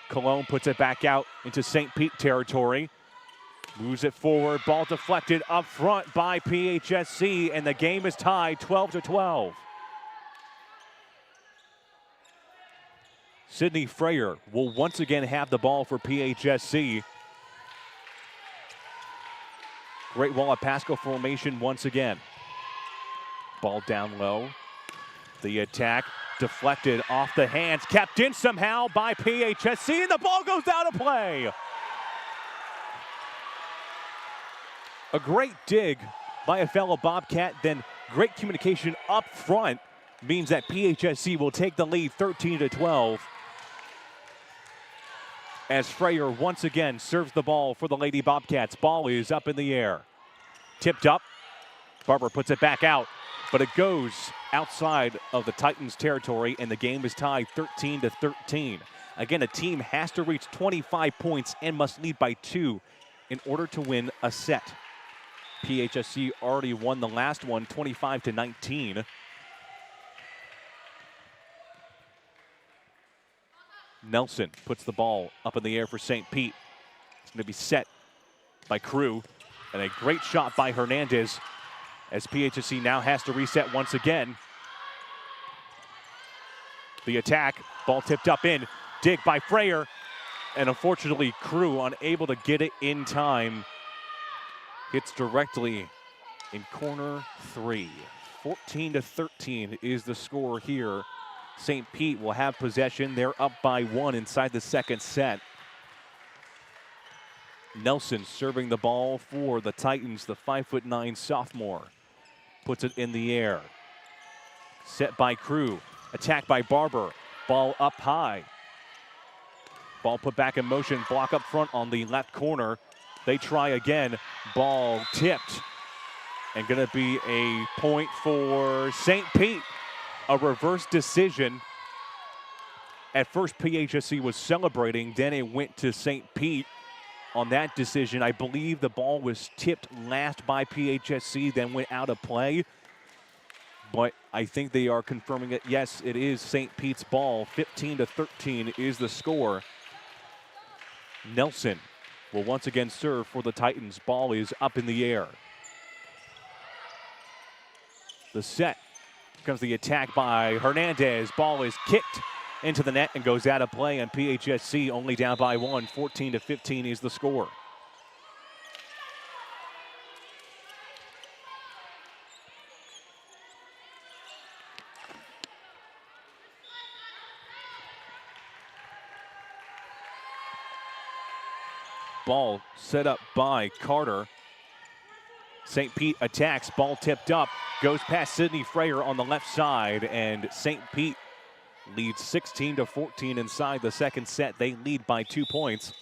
Cologne puts it back out into St. Pete territory. Moves it forward. Ball deflected up front by PHSC, and the game is tied 12-12. Sydney Freyer will once again have the ball for PHSC. Great wall of Pasco formation once again. Ball down low. The attack deflected off the hands, kept in somehow by PHSC, and the ball goes out of play. A great dig by a fellow Bobcat, then great communication up front means that PHSC will take the lead 13-12. As Freyer once again serves the ball for the Lady Bobcats. Ball is up in the air. Tipped up. Barber puts it back out, but it goes outside of the Titans' territory, and the game is tied 13-13. Again, a team has to reach 25 points and must lead by 2 in order to win a set. PHSC already won the last one, 25-19. Nelson puts the ball up in the air for St. Pete. It's going to be set by Crew, and a great shot by Hernandez as PHSC now has to reset once again. The attack, ball tipped up in, dig by Freyer, and unfortunately Crew unable to get it in time. Hits directly in corner 3. 14-13 is the score here. St. Pete will have possession. They're up by 1 inside the second set. Nelson serving the ball for the Titans, the 5'9" sophomore. Puts it in the air. Set by Crew. Attack by Barber. Ball up high. Ball put back in motion. Block up front on the left corner. They try again. Ball tipped. And going to be a point for St. Pete. A reverse decision. At first, PHSC was celebrating. Then it went to St. Pete on that decision. I believe the ball was tipped last by PHSC, then went out of play. But I think they are confirming it. Yes, it is St. Pete's ball. 15-13 is the score. Nelson will once again serve for the Titans. Ball is up in the air. The set. Comes the attack by Hernandez. Ball is kicked into the net and goes out of play, and PHSC only down by 1. 14-15 is the score. Ball set up by Carter. St. Pete attacks, ball tipped up, goes past Sydney Freyer on the left side, and St. Pete leads 16-14 inside the second set. They lead by 2 points.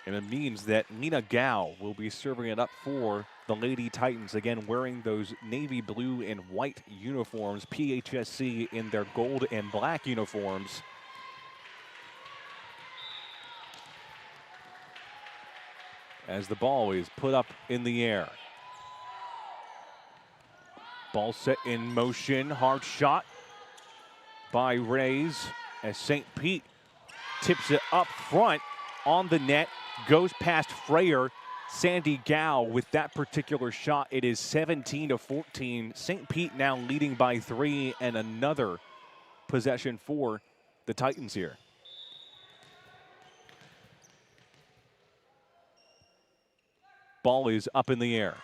And it means that Nina Gao will be serving it up for the Lady Titans, again wearing those navy blue and white uniforms. PHSC in their gold and black uniforms. As the ball is put up in the air. Ball set in motion, hard shot by Rays as St. Pete tips it up front on the net, goes past Freyer. Sandy Gao with that particular shot. It is 17-14. St. Pete now leading by 3, and another possession for the Titans here. Ball is up in the air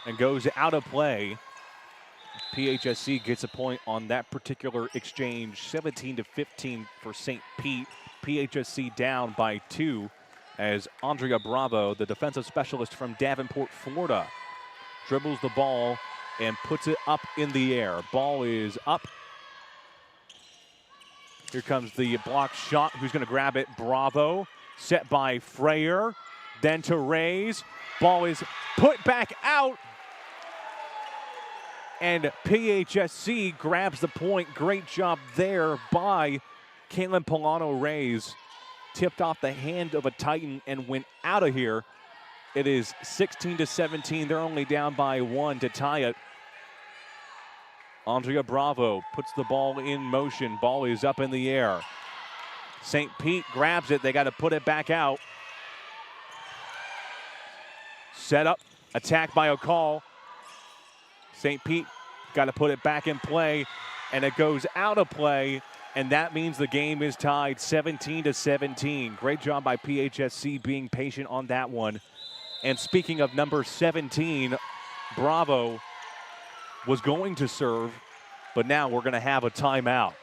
and goes out of play. PHSC gets a point on that particular exchange. 17-15 for St. Pete. PHSC down by 2 as Andrea Bravo, the defensive specialist from Davenport, Florida, dribbles the ball and puts it up in the air. Ball is up. Here comes the block shot. Who's going to grab it? Bravo. Set by Freyer. then to Rays. Ball is put back out. And PHSC grabs the point. Great job there by Caitlin Polano Rays. Tipped off the hand of a Titan and went out of here. It is 16-17. They're only down by 1 to tie it. Andrea Bravo puts the ball in motion. Ball is up in the air. St. Pete grabs it. They got to put it back out. Set up, attack by O'Call. St. Pete got to put it back in play, and it goes out of play, and that means the game is tied 17-17. Great job by PHSC being patient on that one. And speaking of number 17, Bravo was going to serve, but now we're going to have a timeout.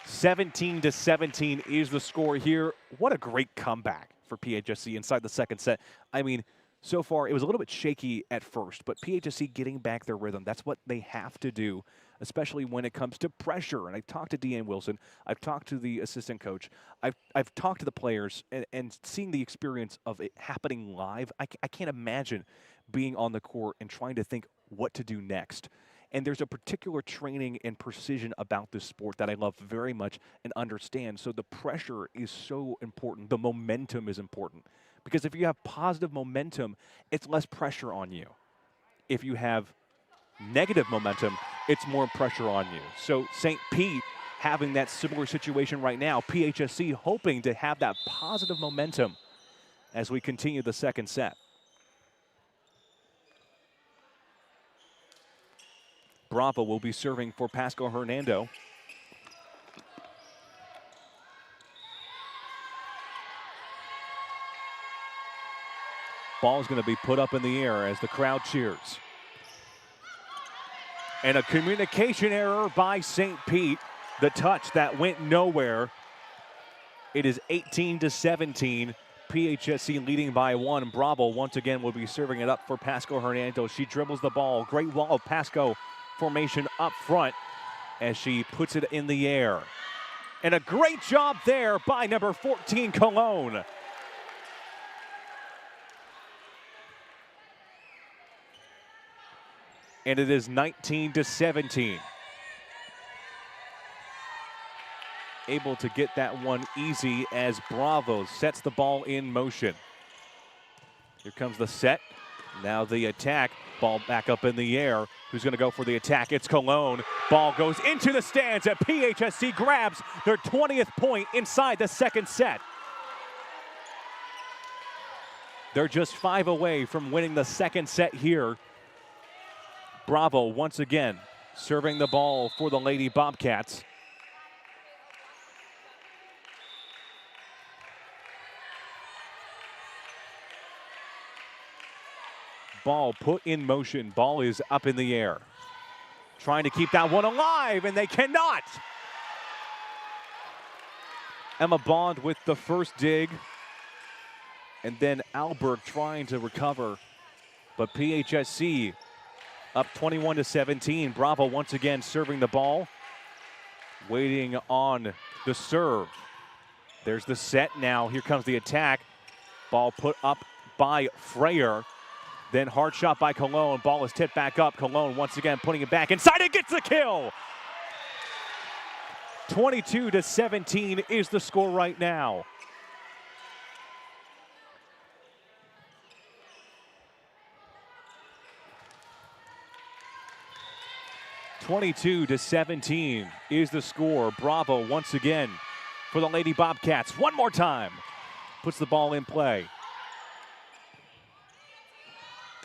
17-17 is the score here. What a great comeback for PHSC inside the second set. I mean, so far it was a little bit shaky at first, but PHSC getting back their rhythm. That's what they have to do, especially when it comes to pressure. And I've talked to Deanne Wilson. I've talked to the assistant coach. I've talked to the players, and seeing the experience of it happening live, I can't imagine being on the court and trying to think what to do next. And there's a particular training and precision about this sport that I love very much and understand. So the pressure is so important. The momentum is important. Because if you have positive momentum, it's less pressure on you. If you have negative momentum, it's more pressure on you. So St. Pete having that similar situation right now. PHSC hoping to have that positive momentum as we continue the second set. Bravo will be serving for Pasco-Hernando. Ball is going to be put up in the air as the crowd cheers. And a communication error by St. Pete. The touch that went nowhere. It is 18-17. PHSC leading by 1. Bravo once again will be serving it up for Pasco-Hernando. She dribbles the ball. Great wall of Pasco formation up front as she puts it in the air. And a great job there by number 14, Cologne. And it is 19-17. Able to get that one easy as Bravo sets the ball in motion. Here comes the set. Now the attack. Ball back up in the air. Who's going to go for the attack? It's Cologne. Ball goes into the stands, and PHSC grabs their 20th point inside the second set. They're just 5 away from winning the second set here. Bravo once again serving the ball for the Lady Bobcats. Ball put in motion. Ball is up in the air. Trying to keep that one alive, and they cannot. Emma Bond with the first dig. And then Alberg trying to recover. But PHSC up 21-17. Bravo once again serving the ball. Waiting on the serve. There's the set now. Here comes the attack. Ball put up by Freyer. Then hard shot by Cologne. Ball is tipped back up. Cologne once again putting it back inside and gets the kill. 22-17 is the score right now. (22-17) is the score. Bravo once again for the Lady Bobcats. One more time. Puts the ball in play.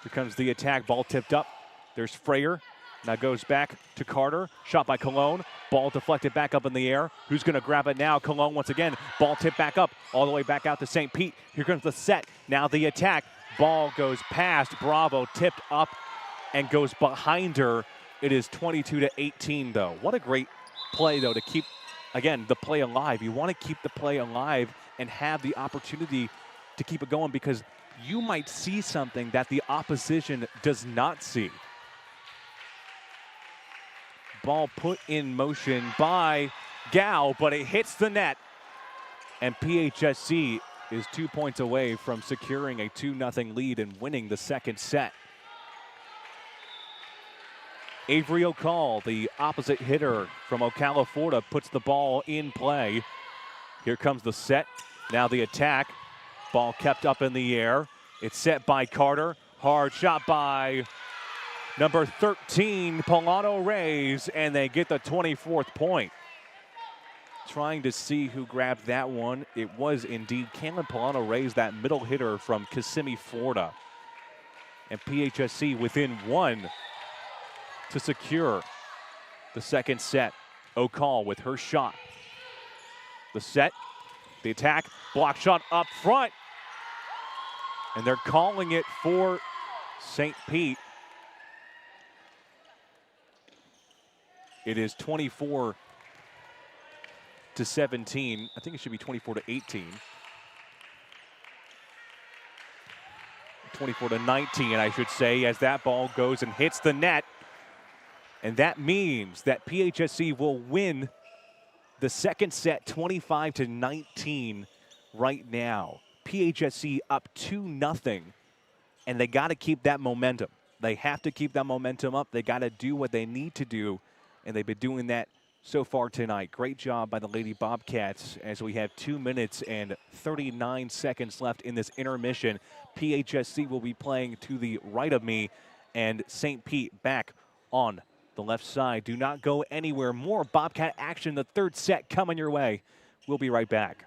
Here comes the attack. Ball tipped up. There's Freyer. Now goes back to Carter. Shot by Cologne. Ball deflected back up in the air. Who's going to grab it now? Cologne once again. Ball tipped back up. All the way back out to St. Pete. Here comes the set. Now the attack. Ball goes past Bravo. Tipped up and goes behind her. It is 22-18 though. What a great play though to keep, again, the play alive. You want to keep the play alive and have the opportunity to keep it going because you might see something that the opposition does not see. Ball put in motion by Gal, but it hits the net. And PHSC is 2 points away from securing a 2-0 lead and winning the second set. Avery O'Call, the opposite hitter from Ocala, Florida, puts the ball in play. Here comes the set. Now the attack. Ball kept up in the air. It's set by Carter. Hard shot by number 13, Polano Reyes, and they get the 24th point. Trying to see who grabbed that one. It was indeed Kalen Polano Reyes, that middle hitter from Kissimmee, Florida. And PHSC within one to secure the second set. O'Call with her shot. The set, the attack, block shot up front. And they're calling it for St. Pete. It is 24 to 17. I think it should be 24 to 18. 24 to 19, I should say, as that ball goes and hits the net. And that means that PHSC will win the second set 25 to 19 right now. PHSC up 2-0, and they got to keep that momentum. They have to keep that momentum up. They got to do what they need to do, and they've been doing that so far tonight. Great job by the Lady Bobcats as we have 2 minutes and 39 seconds left in this intermission. PHSC will be playing to the right of me, and St. Pete back on the left side. Do not go anywhere. More Bobcat action, the third set coming your way. We'll be right back.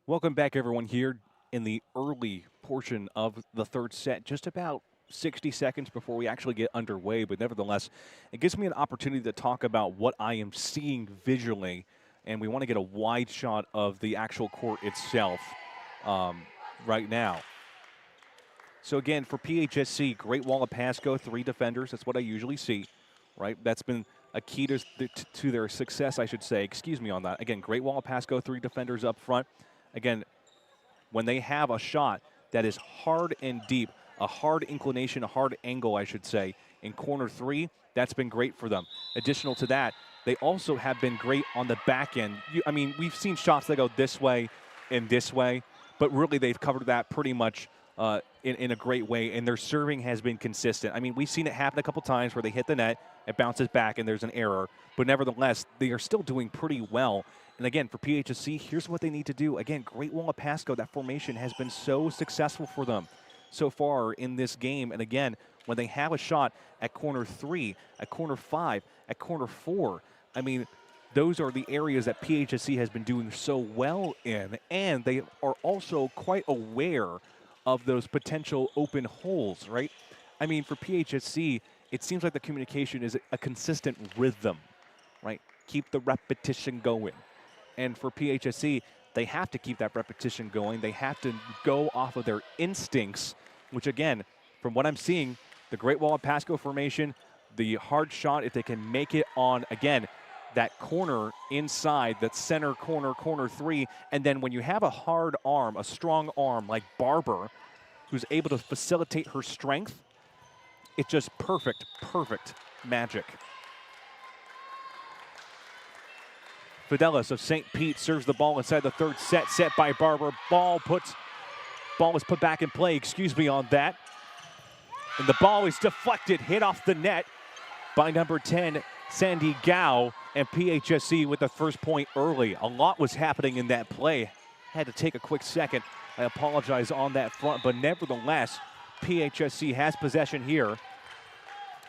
Welcome back, everyone, here in the early portion of the third set. Just about 60 seconds before we actually get underway, but nevertheless, it gives me an opportunity to talk about what I am seeing visually, and we want to get a wide shot of the actual court itself right now. So again, for PHSC, Great Wall of Pasco, 3 defenders. That's what I usually see, right? That's been a key to their success, I should say. Excuse me on that. Again, Great Wall of Pasco, 3 defenders up front. Again, when they have a shot that is hard and deep, a hard inclination, a hard angle, I should say, in corner 3, that's been great for them. Additional to that, they also have been great on the back end. I mean, we've seen shots that go this way and this way, but really they've covered that pretty much in a great way, and their serving has been consistent. I mean, we've seen it happen a couple times where they hit the net, it bounces back, and there's an error. But nevertheless, they are still doing pretty well. And again, for PHSC, here's what they need to do. Again, Great Wall of Pasco, that formation has been so successful for them so far in this game. And again, when they have a shot at corner 3, at corner 5, at corner 4, I mean, those are the areas that PHSC has been doing so well in. And they are also quite aware of those potential open holes, right? I mean, for PHSC, it seems like the communication is a consistent rhythm, right? Keep the repetition going. And for PHSC, they have to keep that repetition going. They have to go off of their instincts, which again, from what I'm seeing, the Great Wall of Pasco formation, the hard shot, if they can make it on, again, that corner inside, that center corner, corner three. And then when you have a hard arm, a strong arm like Barber, who's able to facilitate her strength, it's just perfect, perfect magic. Fidelis of St. Pete serves the ball inside the third set, set by Barber. Ball is put back in play, on that. And the ball is deflected, hit off the net by number 10, Sandy Gao, and PHSC with the first point early. A lot was happening in that play. Had to take a quick second. I apologize on that front, but nevertheless, PHSC has possession here.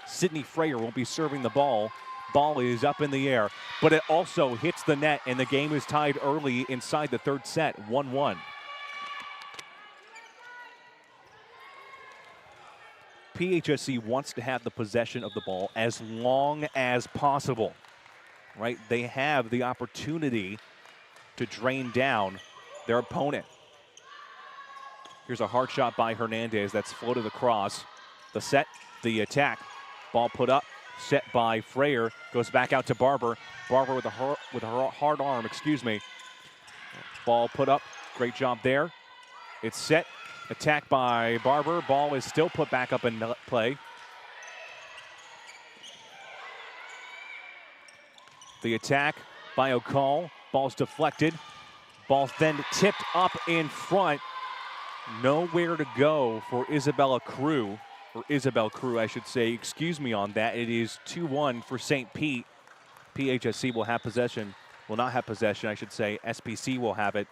Sydney Freyer will be serving the ball. Ball is up in the air, but it also hits the net, and the game is tied early inside the third set, 1-1. PHSC wants to have the possession of the ball as long as possible, right? They have the opportunity to drain down their opponent. Here's a hard shot by Hernandez that's floated across. The set, the attack, ball put up, set by Freyer, goes back out to Barber. Barber with a hard arm, Ball put up, great job there. It's set, attack by Barber. Ball is still put back up in play. The attack by O'Call, ball's deflected. Ball then tipped up in front. Nowhere to go for Isabel Crew, I should say. On that. It is 2-1 for St. Pete. PHSC will have possession. Will not have possession, I should say. SPC will have it.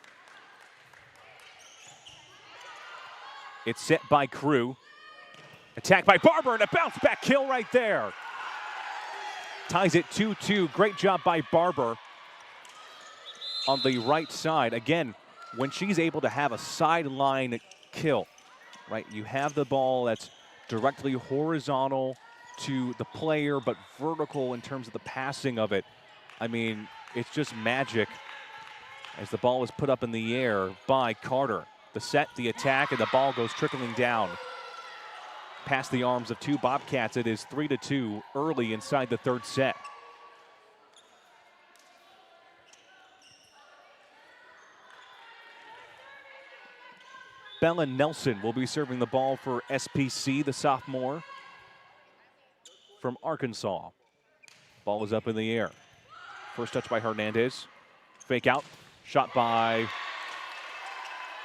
It's set by Crew. Attack by Barber, and a bounce back kill right there. Ties it 2-2. Great job by Barber on the right side. Again, when she's able to have a sideline kill, right? You have the ball that's directly horizontal to the player, but vertical in terms of the passing of it. I mean, it's just magic as the ball is put up in the air by Carter. The set, the attack, and the ball goes trickling down past the arms of two Bobcats. It is 3-2 early inside the third set. Bella Nelson will be serving the ball for SPC, the sophomore from Arkansas. Ball is up in the air. First touch by Hernandez. Fake out. Shot by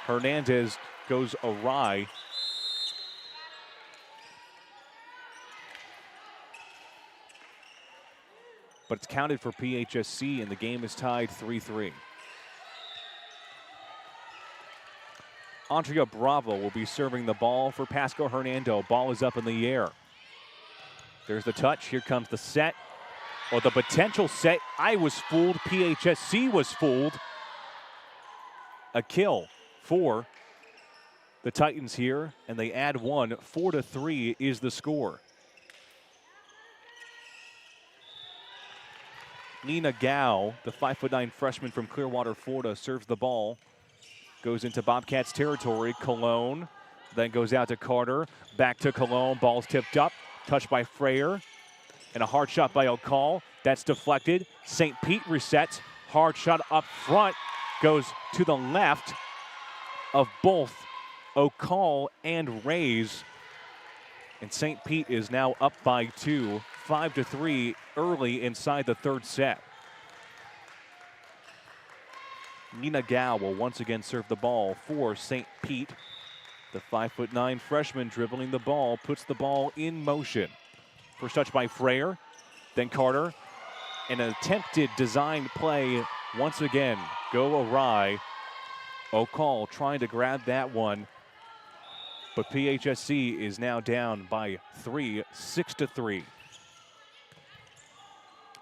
Hernandez goes awry. But it's counted for PHSC, and the game is tied 3-3. Andrea Bravo will be serving the ball for Pasco-Hernando. Ball is up in the air. There's the touch. Here comes the set. Or the potential set. I was fooled. PHSC was fooled. A kill for the Titans here, and they add one. 4-3 is the score. Nina Gao, the 5'9" freshman from Clearwater, Florida, serves the ball. Goes into Bobcats territory. Cologne then goes out to Carter. Back to Cologne. Ball's tipped up. Touched by Freyer. And a hard shot by O'Call. That's deflected. St. Pete resets. Hard shot up front. Goes to the left of both O'Call and Rays. And St. Pete is now up by 2. 5-3 early inside the third set. Nina Gao will once again serve the ball for St. Pete. The 5'9" freshman dribbling the ball, puts the ball in motion. First touch by Freyer, then Carter. An attempted design play once again go awry. O'Call trying to grab that one, but PHSC is now down by 3, 6-3.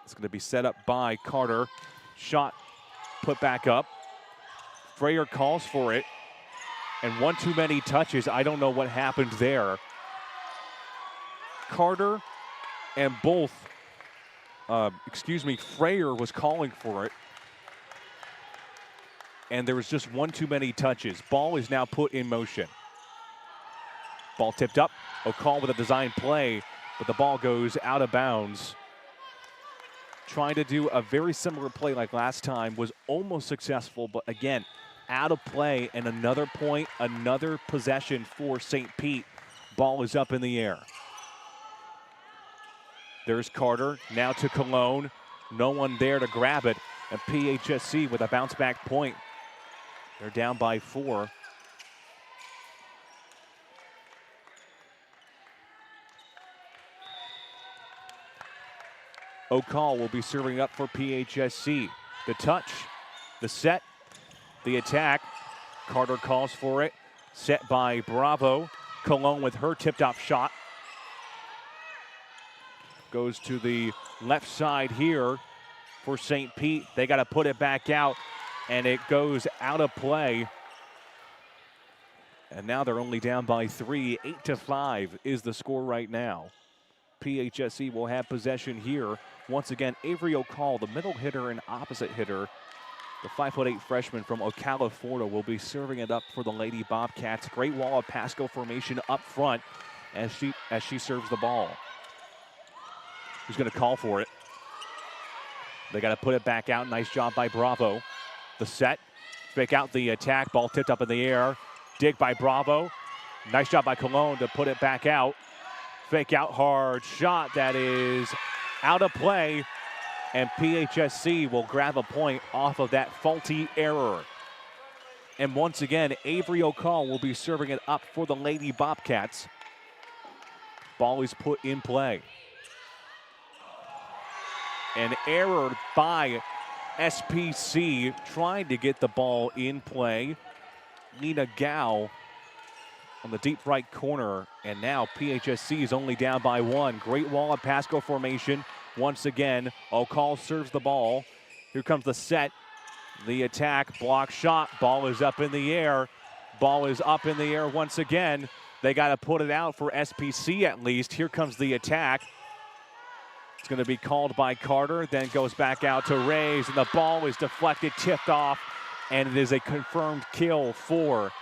It's going to be set up by Carter. Shot put back up. Freyer calls for it, and one too many touches. I don't know what happened there. Carter and both, Freyer was calling for it, and there was just one too many touches. Ball is now put in motion. Ball tipped up. O'Call with a design play, but the ball goes out of bounds. trying to do a very similar play like last time, was almost successful, but again, out of play, and another point, another possession for St. Pete. Ball is up in the air. There's Carter, now to Cologne. No one there to grab it, and PHSC with a bounce back point. They're down by 4. O'Call will be serving up for PHSC. The touch, the set, the attack. Carter calls for it. Set by Bravo. Cologne with her tipped-off shot. Goes to the left side here for St. Pete. They got to put it back out, and it goes out of play. And now they're only down by 3. 8-5 is the score right now. PHSC will have possession here. Once again, Avery O'Call, the middle hitter and opposite hitter, the 5'8" freshman from Ocala, Florida, will be serving it up for the Lady Bobcats. Great wall of Pasco formation up front as she serves the ball. Who's going to call for it? They got to put it back out. Nice job by Bravo. The set, fake out the attack. Ball tipped up in the air. Dig by Bravo. Nice job by Cologne to put it back out. Fake out hard shot that is out of play, and PHSC will grab a point off of that faulty error. And once again, Avery O'Call will be serving it up for the Lady Bobcats. Ball is put in play. An error by SPC trying to get the ball in play. Nina Gao on the deep right corner, and now PHSC is only down by 1. Great wall of Pasco formation. Once again, O'Call serves the ball. Here comes the set. The attack, block shot. Ball is up in the air. Ball is up in the air once again. They got to put it out for SPC at least. Here comes the attack. It's going to be called by Carter, then goes back out to Rays, and the ball is deflected, tipped off, and it is a confirmed kill for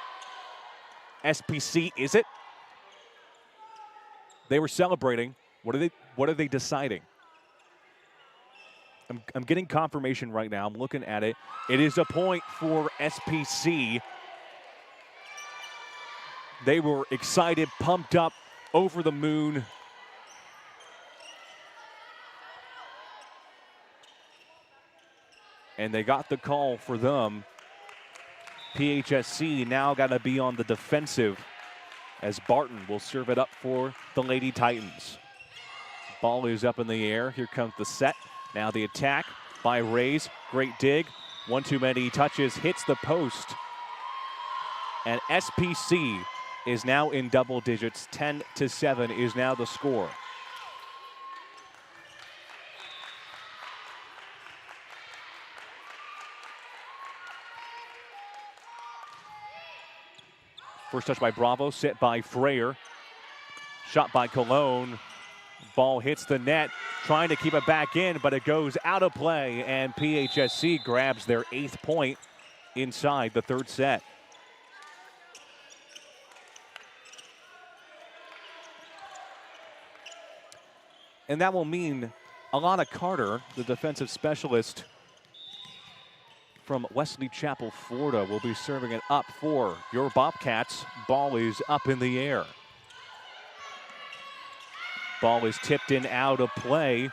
SPC. Is it? They were celebrating. What are they deciding? I'm getting confirmation right now. I'm looking at it. It is a point for SPC. They were excited, pumped up, over the moon. And they got the call for them. PHSC now got to be on the defensive as Barton will serve it up for the Lady Titans. Ball is up in the air. Here comes the set. Now the attack by Rays. Great dig. One too many touches. Hits the post. And SPC is now in double digits. 10-7 is now the score. First touch by Bravo, set by Freyer. Shot by Cologne. Ball hits the net, trying to keep it back in, but it goes out of play, and PHSC grabs their 8th point inside the 3rd set. And that will mean Alana Carter, the defensive specialist from Wesley Chapel, Florida, will be serving it up for your Bobcats. Ball is up in the air. Ball is tipped in out of play.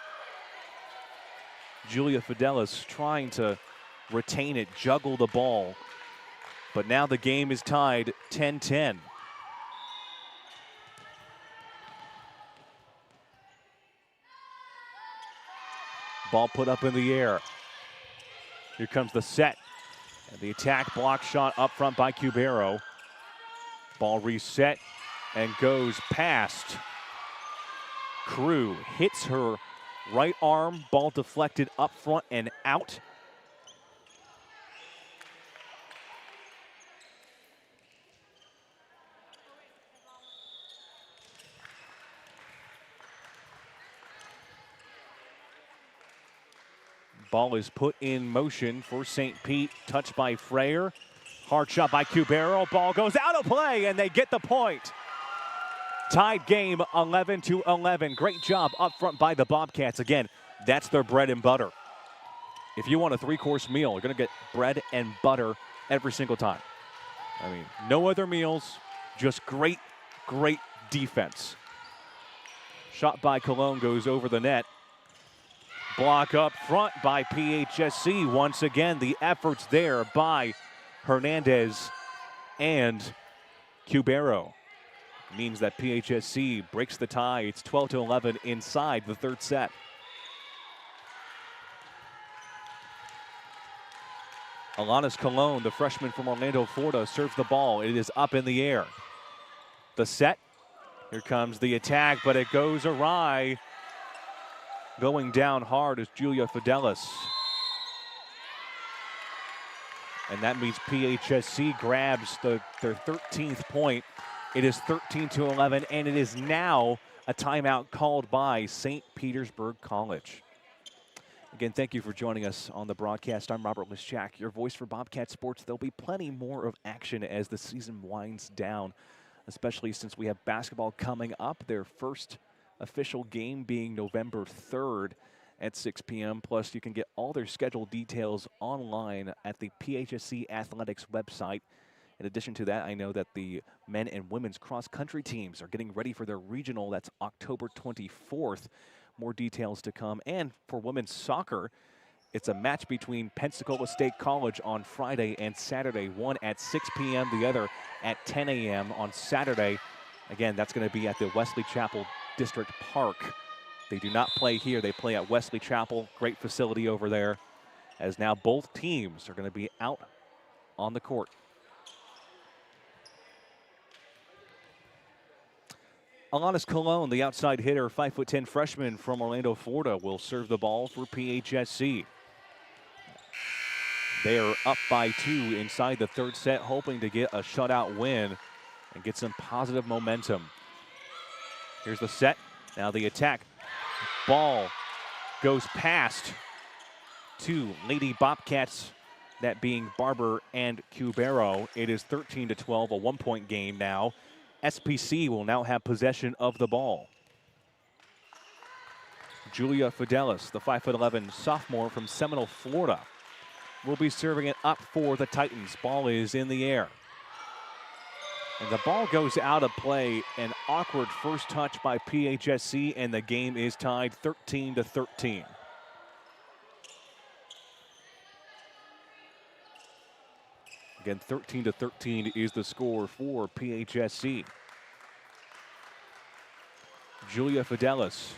Julia Fidelis trying to retain it, juggle the ball. But now the game is tied 10-10. Ball put up in the air. Here comes the set. And the attack block shot up front by Cubero. Ball reset and goes past Crew. Hits her right arm. Ball deflected up front and out. Ball is put in motion for St. Pete. Touched by Freyer. Hard shot by Cubero. Ball goes out of play, and they get the point. Tied game 11-11. Great job up front by the Bobcats. Again, That's their bread and butter. If you want a 3-course meal, you're going to get bread and butter every single time. I mean, no other meals, just great, great defense. Shot by Cologne goes over the net. Block up front by PHSC. Once again, the efforts there by Hernandez and Cubero. Means that PHSC breaks the tie. It's 12-11 inside the third set. Alanis Cologne, the freshman from Orlando, Florida, serves the ball. It is up in the air. The set. Here comes the attack, but it goes awry. Going down hard is Julia Fidelis. And that means PHSC grabs their 13th point. It is 13-11, and it is now a timeout called by St. Petersburg College. Again, thank you for joining us on the broadcast. I'm Robert Lischak, your voice for Bobcat Sports. There'll be plenty more of action as the season winds down, especially since we have basketball coming up. Their first official game being November 3rd at 6 p.m. Plus, you can get all their schedule details online at the PHSC Athletics website. In addition to that, I know that the men and women's cross-country teams are getting ready for their regional. That's October 24th. More details to come. And for women's soccer, it's a match between Pensacola State College on Friday and Saturday, one at 6 p.m., the other at 10 a.m. on Saturday. Again, that's going to be at the Wesley Chapel District Park. They do not play here. They play at Wesley Chapel. Great facility over there, as now both teams are going to be out on the court. Alanis Cologne, the outside hitter, 5'10" freshman from Orlando, Florida, will serve the ball for PHSC. They are up by 2 inside the third set, hoping to get a shutout win and get some positive momentum. Here's the set. Now the attack. Ball goes past 2 Lady Bobcats, that being Barber and Cubero. It is 13-12, a 1-point game now. SPC will now have possession of the ball. Julia Fidelis, the 5'11" sophomore from Seminole, Florida, will be serving it up for the Titans. Ball is in the air. And the ball goes out of play. An awkward first touch by PHSC, and the game is tied 13-13. Again, 13-13 is the score for PHSC. Julia Fidelis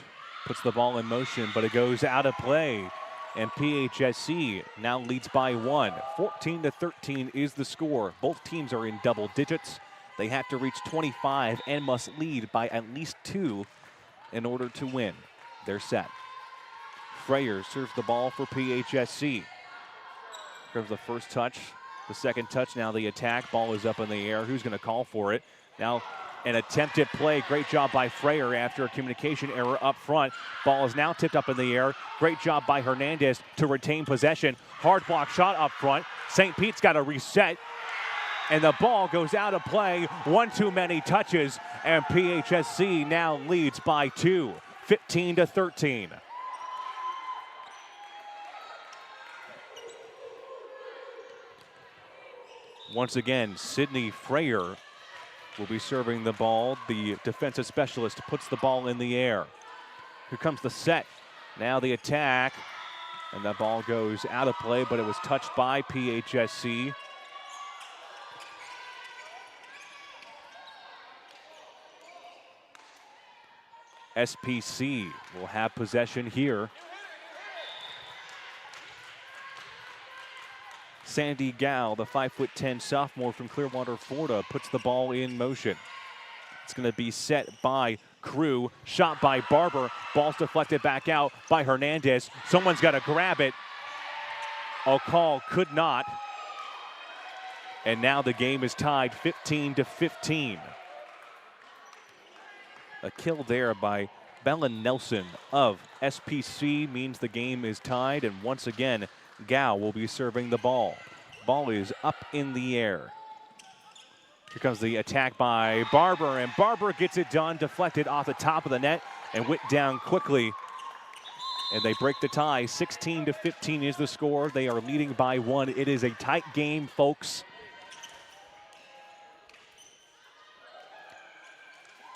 puts the ball in motion, but it goes out of play. And PHSC now leads by 1. 14-13 is the score. Both teams are in double digits. They have to reach 25 and must lead by at least 2 in order to win their set. Freyer serves the ball for PHSC. Here's the first touch. The second touch, now the attack. Ball is up in the air. Who's going to call for it? Now an attempted play. Great job by Freyer after a communication error up front. Ball is now tipped up in the air. Great job by Hernandez to retain possession. Hard block shot up front. St. Pete's got to reset. And the ball goes out of play. One too many touches. And PHSC now leads by 2. 15-13. Once again, Sydney Freyer will be serving the ball. The defensive specialist puts the ball in the air. Here comes the set. Now the attack. And that ball goes out of play, but it was touched by PHSC. SPC will have possession here. Sandy Gal, the 5'10" sophomore from Clearwater, Florida, puts the ball in motion. It's going to be set by Crew, shot by Barber. Ball's deflected back out by Hernandez. Someone's got to grab it. A call could not. And now the game is tied 15-15. A kill there by Bella Nelson of SPC means the game is tied, and once again, Gao will be serving the ball. Ball is up in the air. Here comes the attack by Barber, and Barber gets it done, deflected off the top of the net and went down quickly And they break the tie. 16-15 is the score. They are leading by 1. It is a tight game, folks.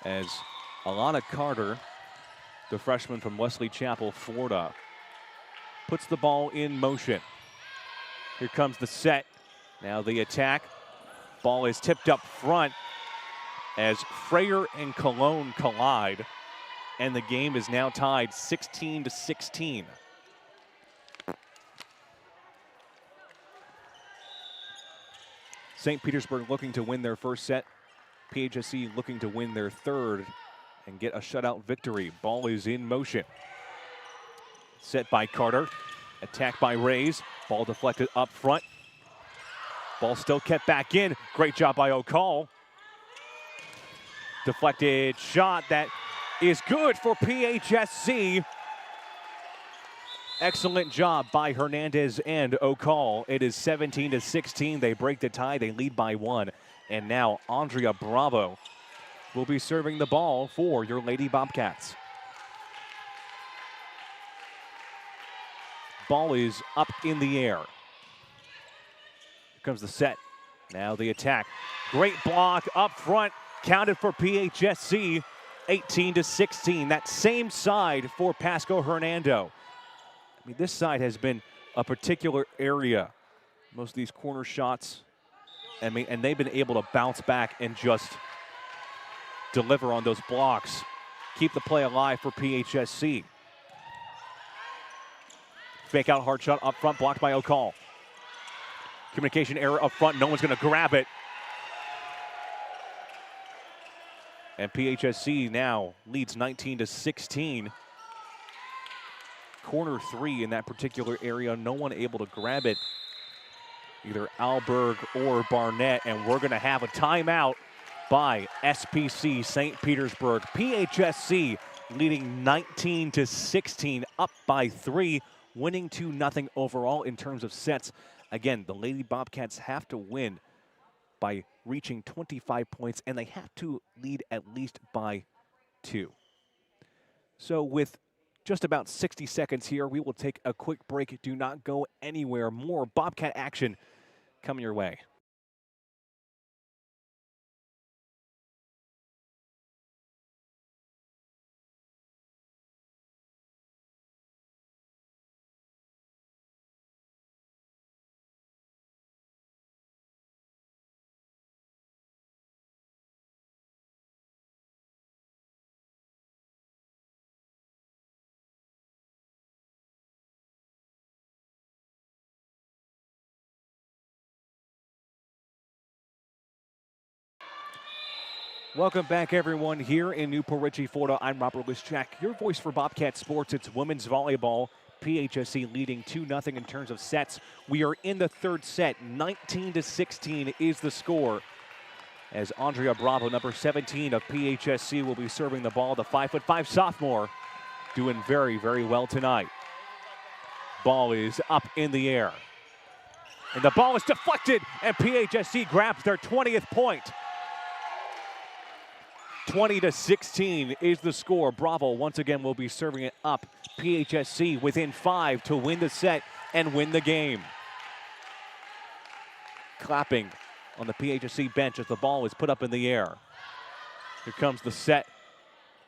As Alana Carter, the freshman from Wesley Chapel, Florida, puts the ball in motion. Here comes the set. Now the attack. Ball is tipped up front as Freyer and Cologne collide. And the game is now tied 16-16. St. Petersburg looking to win their first set. PHSC looking to win their third and get a shutout victory. Ball is in motion. Set by Carter. Attacked by Rays. Ball deflected up front. Ball still kept back in. Great job by O'Call. Deflected shot that is good for PHSC. Excellent job by Hernandez and O'Call. It is 17-16. They break the tie. They lead by 1. And now Andrea Bravo will be serving the ball for your Lady Bobcats. Ball is up in the air. Here comes the set. Now the attack. Great block up front. Counted for PHSC. 18-16. That same side for Pasco-Hernando. I mean, this side has been a particular area. Most of these corner shots. I mean, and they've been able to bounce back and just deliver on those blocks. Keep the play alive for PHSC. Fake out hard shot up front, blocked by O'Call. Communication error up front, no one's gonna grab it. And PHSC now leads 19-16. Corner 3 in that particular area, no one able to grab it. Either Alberg or Barnett, and we're gonna have a timeout by SPC St. Petersburg. PHSC leading 19-16, up by 3, winning 2-0 overall in terms of sets. Again, the Lady Bobcats have to win by reaching 25 points, and they have to lead at least by 2. So with just about 60 seconds here, we will take a quick break. Do not go anywhere. More Bobcat action coming your way. Welcome back, everyone, here in Newport Richey, Florida. I'm Robert Lischak, your voice for Bobcat Sports. It's women's volleyball. PHSC leading 2-0 in terms of sets. We are in the third set. 19-16 is the score. As Andrea Bravo, number 17 of PHSC, will be serving the ball. The 5'5" sophomore doing very, very well tonight. Ball is up in the air. And the ball is deflected, and PHSC grabs their 20th point. 20-16 is the score. Bravo once again will be serving it up. PHSC within 5 to win the set and win the game. Clapping on the PHSC bench as the ball is put up in the air. Here comes the set.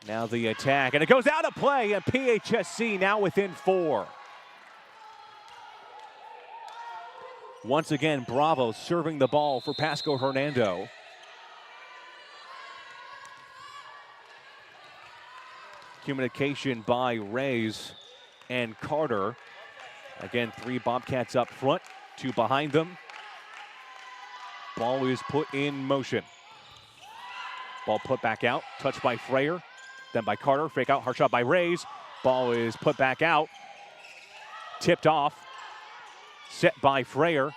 Now the attack, and it goes out of play, and PHSC now within 4. Once again, Bravo serving the ball for Pasco-Hernando. Communication by Rays and Carter. Again, 3 Bobcats up front, 2 behind them. Ball is put in motion. Ball put back out, touched by Freyer, then by Carter. Fake out, hard shot by Rays. Ball is put back out, tipped off, set by Freyer.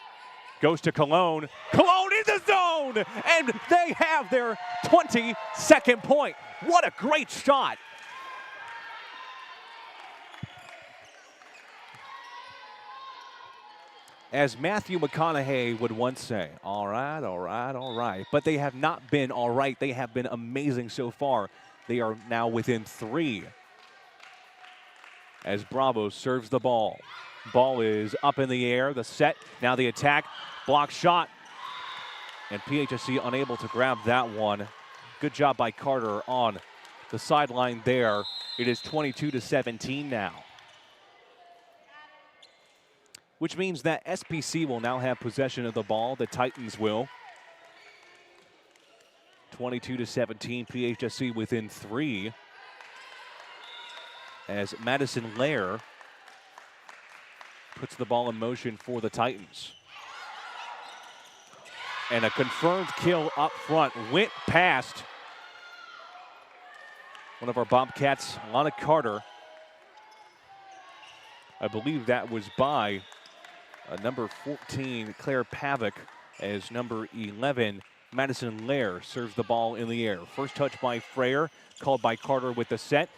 Goes to Cologne. Cologne in the zone! And they have their 22nd point. What a great shot. As Matthew McConaughey would once say, all right, all right, all right. But they have not been all right. They have been amazing so far. They are now within 3. as Bravo serves the ball. Ball is up in the air, the set, now the attack, block shot, and PHSC unable to grab that one. Good job by Carter on the sideline there. It is 22-17 now, which means that SPC will now have possession of the ball. The Titans will. 22-17, PHSC within 3. As Madison Lair puts the ball in motion for the Titans. And a confirmed kill up front. Went past one of our Bobcats, Lana Carter. I believe that was by number 14, Claire Pavick, as number 11, Madison Lair, serves the ball in the air. First touch by Freyer, called by Carter with the set.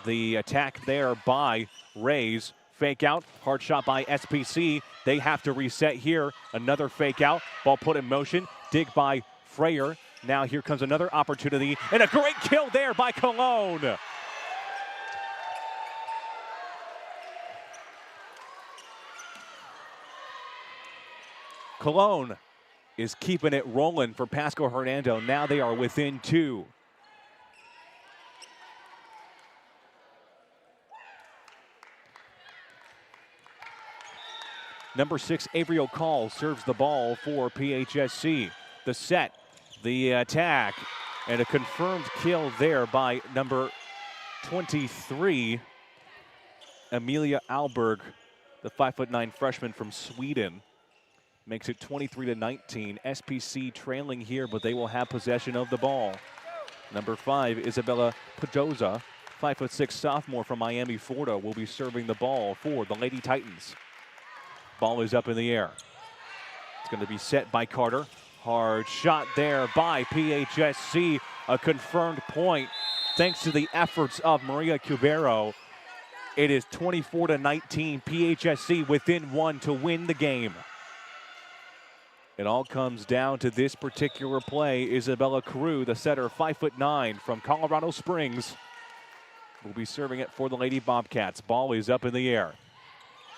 The attack there by Rays. Fake out, hard shot by SPC. They have to reset here. Another fake out, ball put in motion. Dig by Freyer. Now here comes another opportunity, and a great kill there by Cologne. Cologne is keeping it rolling for Pasco-Hernando. Now they are within 2. Number 6, Avery O'Call serves the ball for PHSC. The set, the attack, and a confirmed kill there by number 23, Amelia Alberg, the 5'9" freshman from Sweden. Makes it 23-19. SPC trailing here, but they will have possession of the ball. Number 5, Isabella Padoza, 5'6" sophomore from Miami, Florida, will be serving the ball for the Lady Titans. Ball is up in the air. It's going to be set by Carter. Hard shot there by PHSC. A confirmed point thanks to the efforts of Maria Cubero. It is 24-19. PHSC within 1 to win the game. It all comes down to this particular play. Isabella Carew, the setter, 5'9" from Colorado Springs, will be serving it for the Lady Bobcats. Ball is up in the air.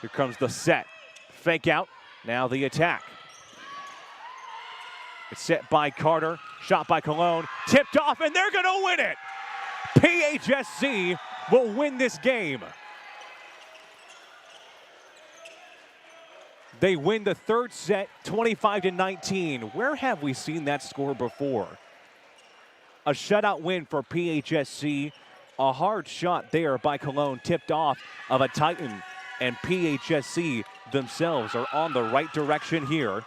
Here comes the set. Fake out. Now the attack. It's set by Carter. Shot by Cologne. Tipped off, and they're going to win it. PHSC will win this game. They win the third set, 25-19. Where have we seen that score before? A shutout win for PHSC. A hard shot there by Cologne, tipped off of a Titan. And PHSC themselves are on the right direction here,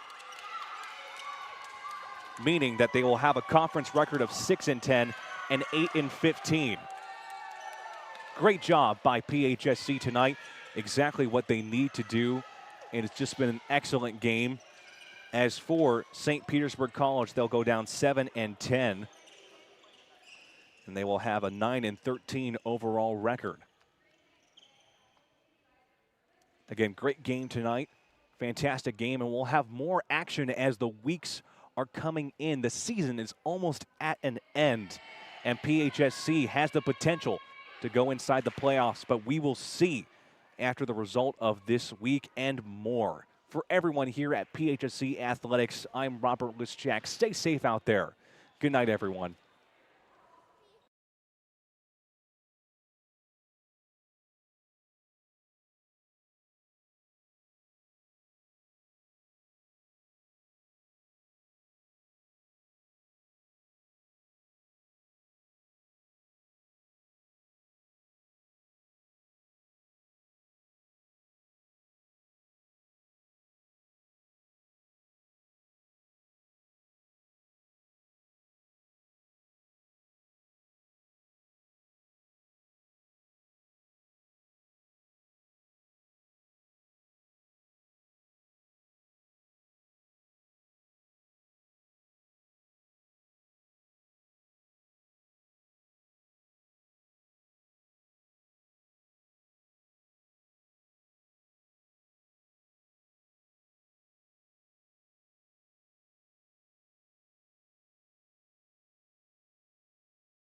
meaning that they will have a conference record of 6-10 and 8-15. Great job by PHSC tonight. Exactly what they need to do. And it's just been an excellent game. As for St. Petersburg College, they'll go down 7-10. And they will have a 9-13 overall record. Again, great game tonight. Fantastic game. And we'll have more action as the weeks are coming in. The season is almost at an end. And PHSC has the potential to go inside the playoffs. But we will see after the result of this week and more. For everyone here at PHSC Athletics, I'm Robert Lischak. Stay safe out there. Good night, everyone.